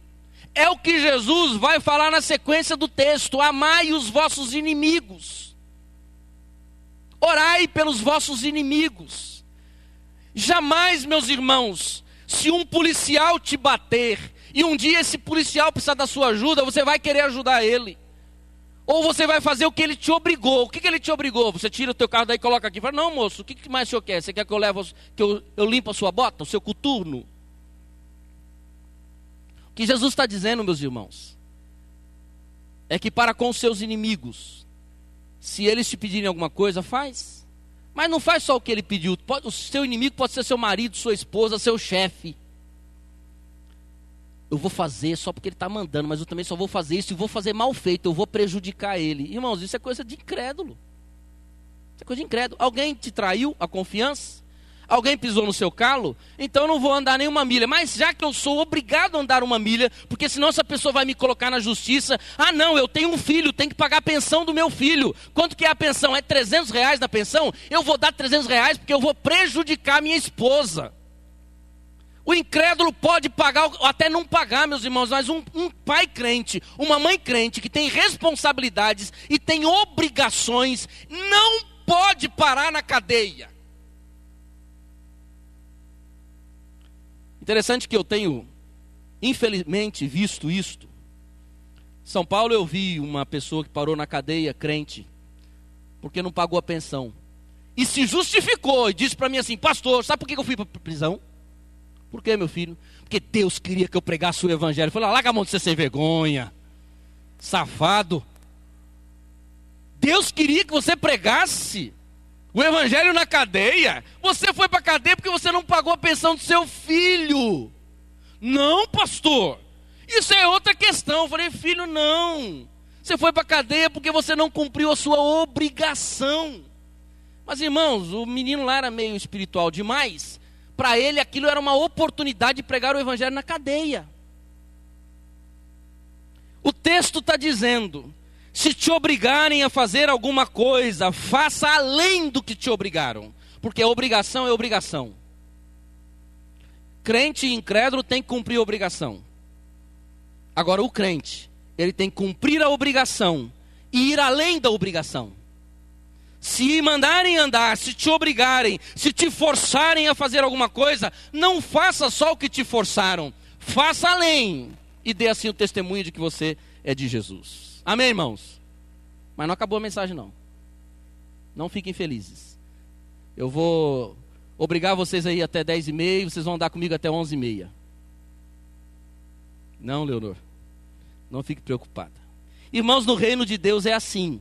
é o que Jesus vai falar na sequência do texto: amai os vossos inimigos, orai pelos vossos inimigos. Jamais, meus irmãos, se um policial te bater e um dia esse policial precisar da sua ajuda, você vai querer ajudar ele, ou você vai fazer o que ele te obrigou. O que ele te obrigou? Você tira o teu carro daí e coloca aqui e fala: não, moço, o que mais o senhor quer? Você quer que eu leve, que eu limpo a sua bota, o seu coturno? O que Jesus está dizendo, meus irmãos, é que para com os seus inimigos, se eles te pedirem alguma coisa, faz. Mas não faz só o que ele pediu. O seu inimigo pode ser seu marido, sua esposa, seu chefe. Eu vou fazer só porque ele está mandando, mas eu também só vou fazer isso e vou fazer mal feito, eu vou prejudicar ele. Irmãos, isso é coisa de incrédulo. Isso é coisa de incrédulo. Alguém te traiu a confiança? Alguém pisou no seu calo? Então eu não vou andar nem 1 milha. Mas já que eu sou obrigado a andar 1 milha, porque senão essa pessoa vai me colocar na justiça. Ah não, eu tenho um filho, tenho que pagar a pensão do meu filho. Quanto que é a pensão? É R$300 na pensão? Eu vou dar R$300 porque eu vou prejudicar minha esposa. O incrédulo pode pagar, ou até não pagar, meus irmãos, mas um pai crente, uma mãe crente que tem responsabilidades e tem obrigações, não pode parar na cadeia. Interessante que eu tenho, infelizmente, visto isto. Em São Paulo eu vi uma pessoa que parou na cadeia, crente, porque não pagou a pensão. E se justificou e disse para mim assim: pastor, sabe por que eu fui para a prisão? Por quê, meu filho? Porque Deus queria que eu pregasse o evangelho. Eu falei: larga a mão de você sem vergonha, safado. Deus queria que você pregasse o evangelho na cadeia? Você foi para a cadeia porque você não pagou a pensão do seu filho. Não, pastor, isso é outra questão. Eu falei: filho, não. Você foi para a cadeia porque você não cumpriu a sua obrigação. Mas, irmãos, o menino lá era meio espiritual demais. Para ele aquilo era uma oportunidade de pregar o evangelho na cadeia. O texto está dizendo: se te obrigarem a fazer alguma coisa, faça além do que te obrigaram. Porque a obrigação é obrigação. Crente e incrédulo tem que cumprir a obrigação. Agora o crente, ele tem que cumprir a obrigação e ir além da obrigação. Se mandarem andar, se te obrigarem, se te forçarem a fazer alguma coisa, não faça só o que te forçaram, faça além. E dê assim o testemunho de que você é de Jesus. Amém, irmãos? Mas não acabou a mensagem não. Não fiquem felizes. Eu vou obrigar vocês aí até 10h30, vocês vão andar comigo até 11h30. Não, Leonor, não fique preocupada. Irmãos, no reino de Deus é assim.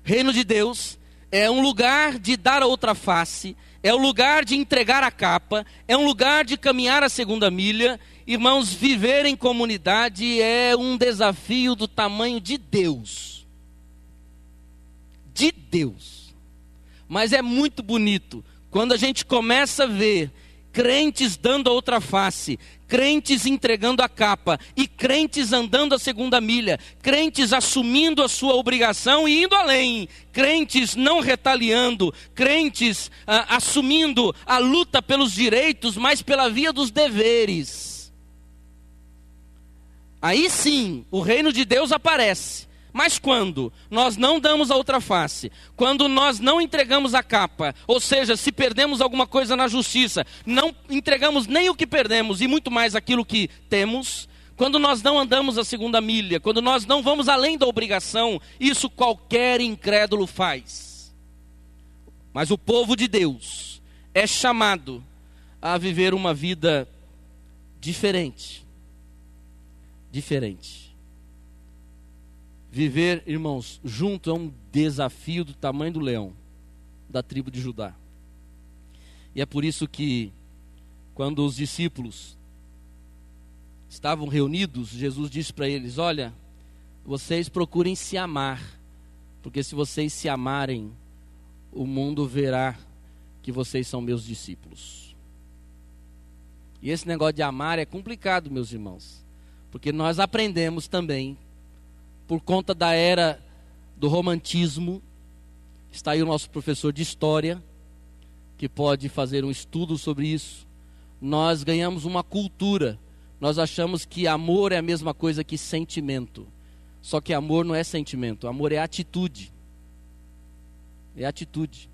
Reino de Deus é um lugar de dar a outra face, é um lugar de entregar a capa, é um lugar de caminhar a 2ª milha. Irmãos, viver em comunidade é um desafio do tamanho de Deus. De Deus. Mas é muito bonito quando a gente começa a ver crentes dando a outra face, crentes entregando a capa e crentes andando a 2ª milha, crentes assumindo a sua obrigação e indo além, crentes não retaliando, crentes assumindo a luta pelos direitos, mas pela via dos deveres. Aí sim, o reino de Deus aparece. Mas quando nós não damos a outra face, quando nós não entregamos a capa, ou seja, se perdemos alguma coisa na justiça, não entregamos nem o que perdemos e muito mais aquilo que temos, quando nós não andamos a 2ª milha, quando nós não vamos além da obrigação, isso qualquer incrédulo faz. Mas o povo de Deus é chamado a viver uma vida diferente. Diferente. Viver, irmãos, junto é um desafio do tamanho do leão, da tribo de Judá. E é por isso que, quando os discípulos estavam reunidos, Jesus disse para eles: olha, vocês procurem se amar, porque se vocês se amarem, o mundo verá que vocês são meus discípulos. E esse negócio de amar é complicado, meus irmãos, porque nós aprendemos também, por conta da era do romantismo. Está aí o nosso professor de história, que pode fazer um estudo sobre isso. Nós ganhamos uma cultura. Nós achamos que amor é a mesma coisa que sentimento. Só que amor não é sentimento, amor é atitude. É atitude.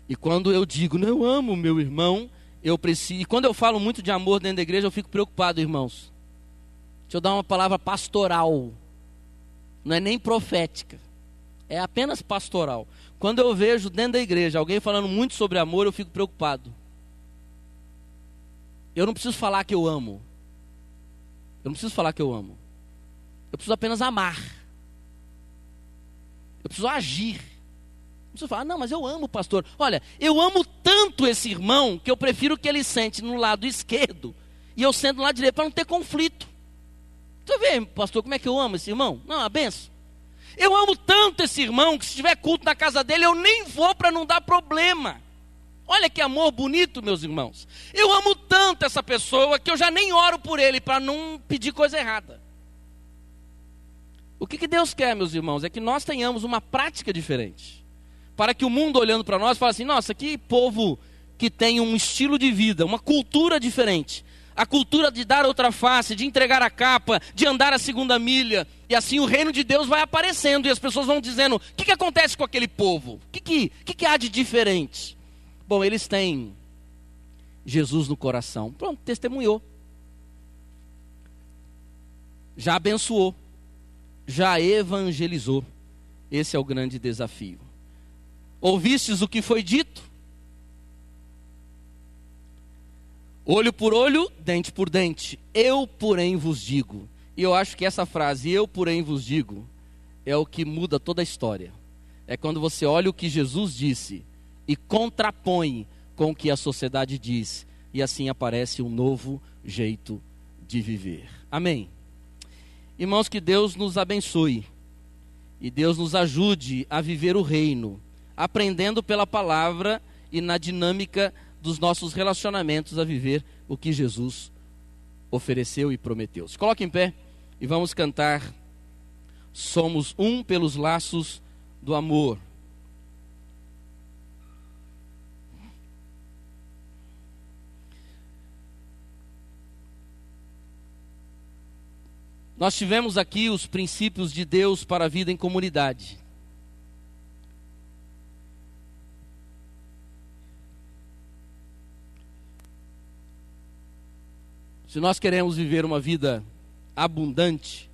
E quando eu digo, não, eu amo meu irmão, eu preciso. E quando eu falo muito de amor dentro da igreja, eu fico preocupado, irmãos. Deixa eu dar uma palavra pastoral. Não é nem profética. É apenas pastoral. Quando eu vejo dentro da igreja alguém falando muito sobre amor, eu fico preocupado. Eu não preciso falar que eu amo. Eu não preciso falar que eu amo. Eu preciso apenas amar. Eu preciso agir. Não preciso falar, não, mas eu amo o pastor. Olha, eu amo tanto esse irmão que eu prefiro que ele sente no lado esquerdo e eu sento no lado direito para não ter conflito. Você vê, pastor, como é que eu amo esse irmão? Não, a benção. Eu amo tanto esse irmão que se tiver culto na casa dele, eu nem vou para não dar problema. Olha que amor bonito, meus irmãos. Eu amo tanto essa pessoa que eu já nem oro por ele para não pedir coisa errada. O que Deus quer, meus irmãos, é que nós tenhamos uma prática diferente. Para que o mundo olhando para nós fale assim, nossa, que povo que tem um estilo de vida, uma cultura diferente. A cultura de dar outra face, de entregar a capa, de andar a segunda milha. E assim o reino de Deus vai aparecendo e as pessoas vão dizendo, o que acontece com aquele povo? O que há de diferente? Bom, eles têm Jesus no coração. Pronto, testemunhou. Já abençoou. Já evangelizou. Esse é o grande desafio. Ouvistes o que foi dito? Olho por olho, dente por dente. Eu, porém, vos digo. E eu acho que essa frase, eu, porém, vos digo, é o que muda toda a história. É quando você olha o que Jesus disse e contrapõe com o que a sociedade diz. E assim aparece um novo jeito de viver. Amém? Irmãos, que Deus nos abençoe. E Deus nos ajude a viver o reino, aprendendo pela palavra e na dinâmica dos nossos relacionamentos a viver o que Jesus ofereceu e prometeu. Se coloque em pé e vamos cantar Somos um pelos laços do amor. Nós tivemos aqui os princípios de Deus para a vida em comunidade. Se nós queremos viver uma vida abundante,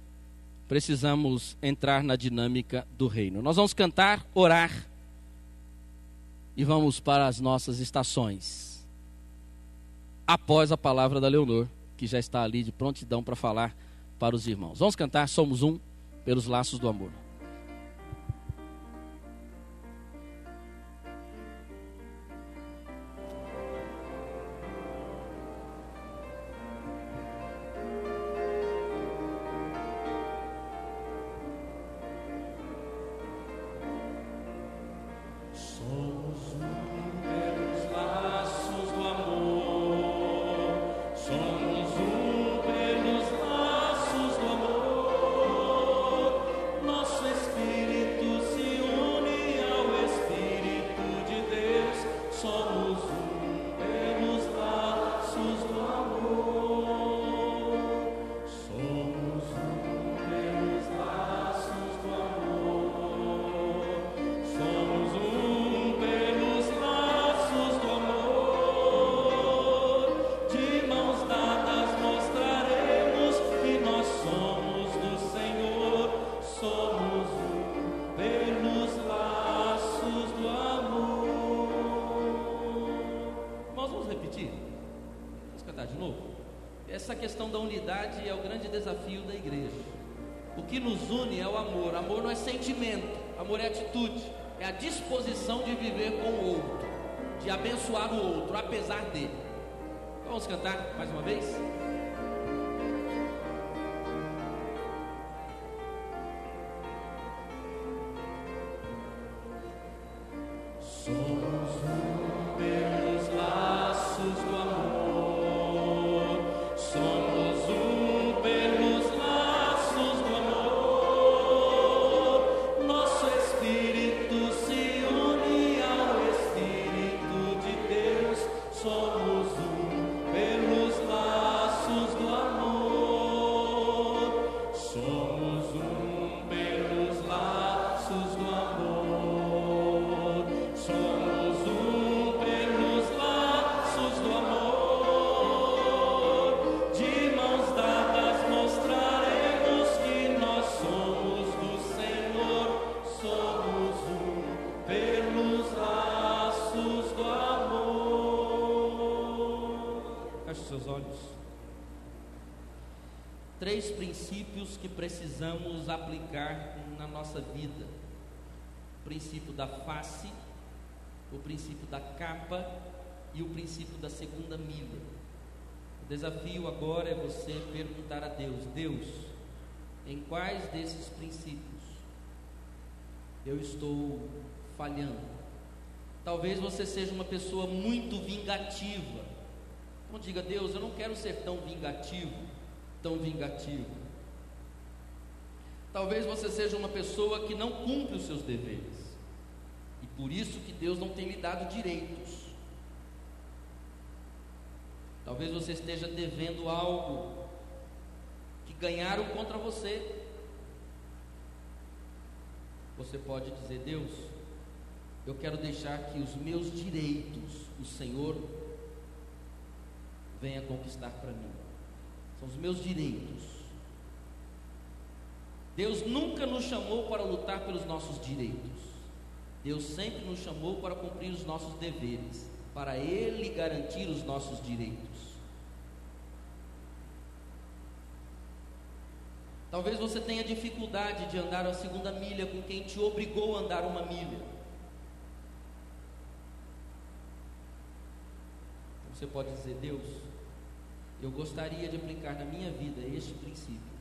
precisamos entrar na dinâmica do reino. Nós vamos cantar, orar e vamos para as nossas estações. Após a palavra da Leonor, que já está ali de prontidão para falar para os irmãos. Vamos cantar Somos um pelos laços do amor. Essa questão da unidade é o grande desafio da igreja. O que nos une é o amor. Amor não é sentimento, amor é atitude, é a disposição de viver com o outro, de abençoar o outro, apesar dele. Vamos cantar mais uma vez? Somos um pelos laços do amor. Somos um pelos laços do amor. Nosso espírito se une ao Espírito de Deus. Somos um pelos laços do amor. Somos um pelos laços do amor. Somos um pelos laços do amor. De mãos dadas mostraremos que nós somos do Senhor. Somos um pelos laços do amor. Feche seus olhos. 3 princípios que precisamos aplicar na nossa vida: o princípio da face, o princípio da capa e o princípio da segunda milha. O desafio agora é você perguntar a Deus: Deus, em quais desses princípios eu estou falhando? Talvez você seja uma pessoa muito vingativa. Então diga: Deus, eu não quero ser tão vingativo, tão vingativo. Talvez você seja uma pessoa que não cumpre os seus deveres, e por isso que Deus não tem lhe dado direitos. Talvez você esteja devendo algo que ganharam contra você. Você pode dizer: Deus, eu quero deixar que os meus direitos o Senhor venha conquistar para mim. São os meus direitos. Deus nunca nos chamou para lutar pelos nossos direitos. Deus sempre nos chamou para cumprir os nossos deveres, para Ele garantir os nossos direitos. Talvez você tenha dificuldade de andar a segunda milha com quem te obrigou a andar uma milha. Você pode dizer: Deus, eu gostaria de aplicar na minha vida este princípio,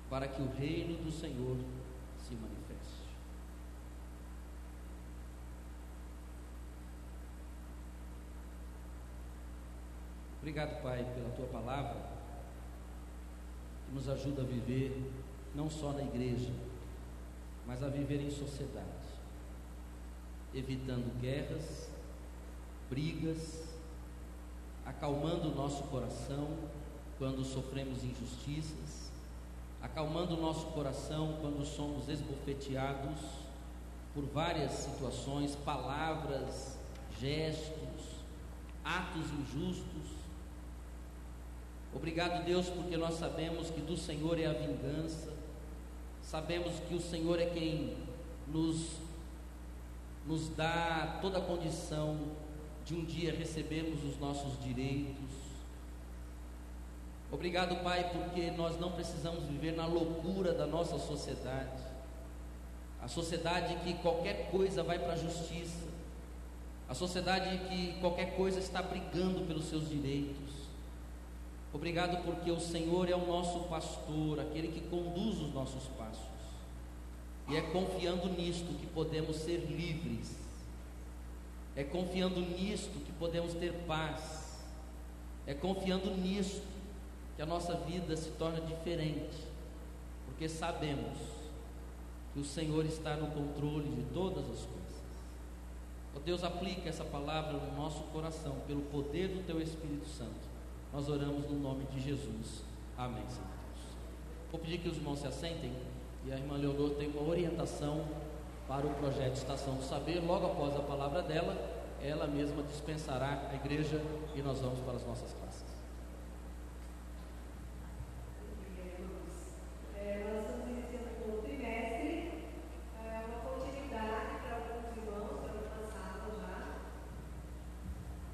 para que o reino do Senhor se manifeste. Obrigado, Pai, pela Tua palavra, que nos ajuda a viver não só na igreja, mas a viver em sociedade, evitando guerras, brigas, acalmando o nosso coração quando sofremos injustiças, acalmando o nosso coração quando somos esbofeteados por várias situações, palavras, gestos, atos injustos. Obrigado, Deus, porque nós sabemos que do Senhor é a vingança, sabemos que o Senhor é quem nos dá toda a condição de um dia recebermos os nossos direitos. Obrigado, Pai, porque nós não precisamos viver na loucura da nossa sociedade, a sociedade que qualquer coisa vai para a justiça, a sociedade que qualquer coisa está brigando pelos seus direitos. Obrigado porque o Senhor é o nosso pastor, aquele que conduz os nossos passos, e é confiando nisto que podemos ser livres, é confiando nisto que podemos ter paz, é confiando nisto que a nossa vida se torna diferente, porque sabemos que o Senhor está no controle de todas as coisas. Ó Deus, aplica essa palavra no nosso coração, pelo poder do Teu Espírito Santo. Nós oramos no nome de Jesus. Amém, Senhor Deus. Vou pedir que os irmãos se assentem, e a irmã Leonor tem uma orientação para o projeto Estação do Saber. Logo após a palavra dela, ela mesma dispensará a igreja e nós vamos para as nossas classes.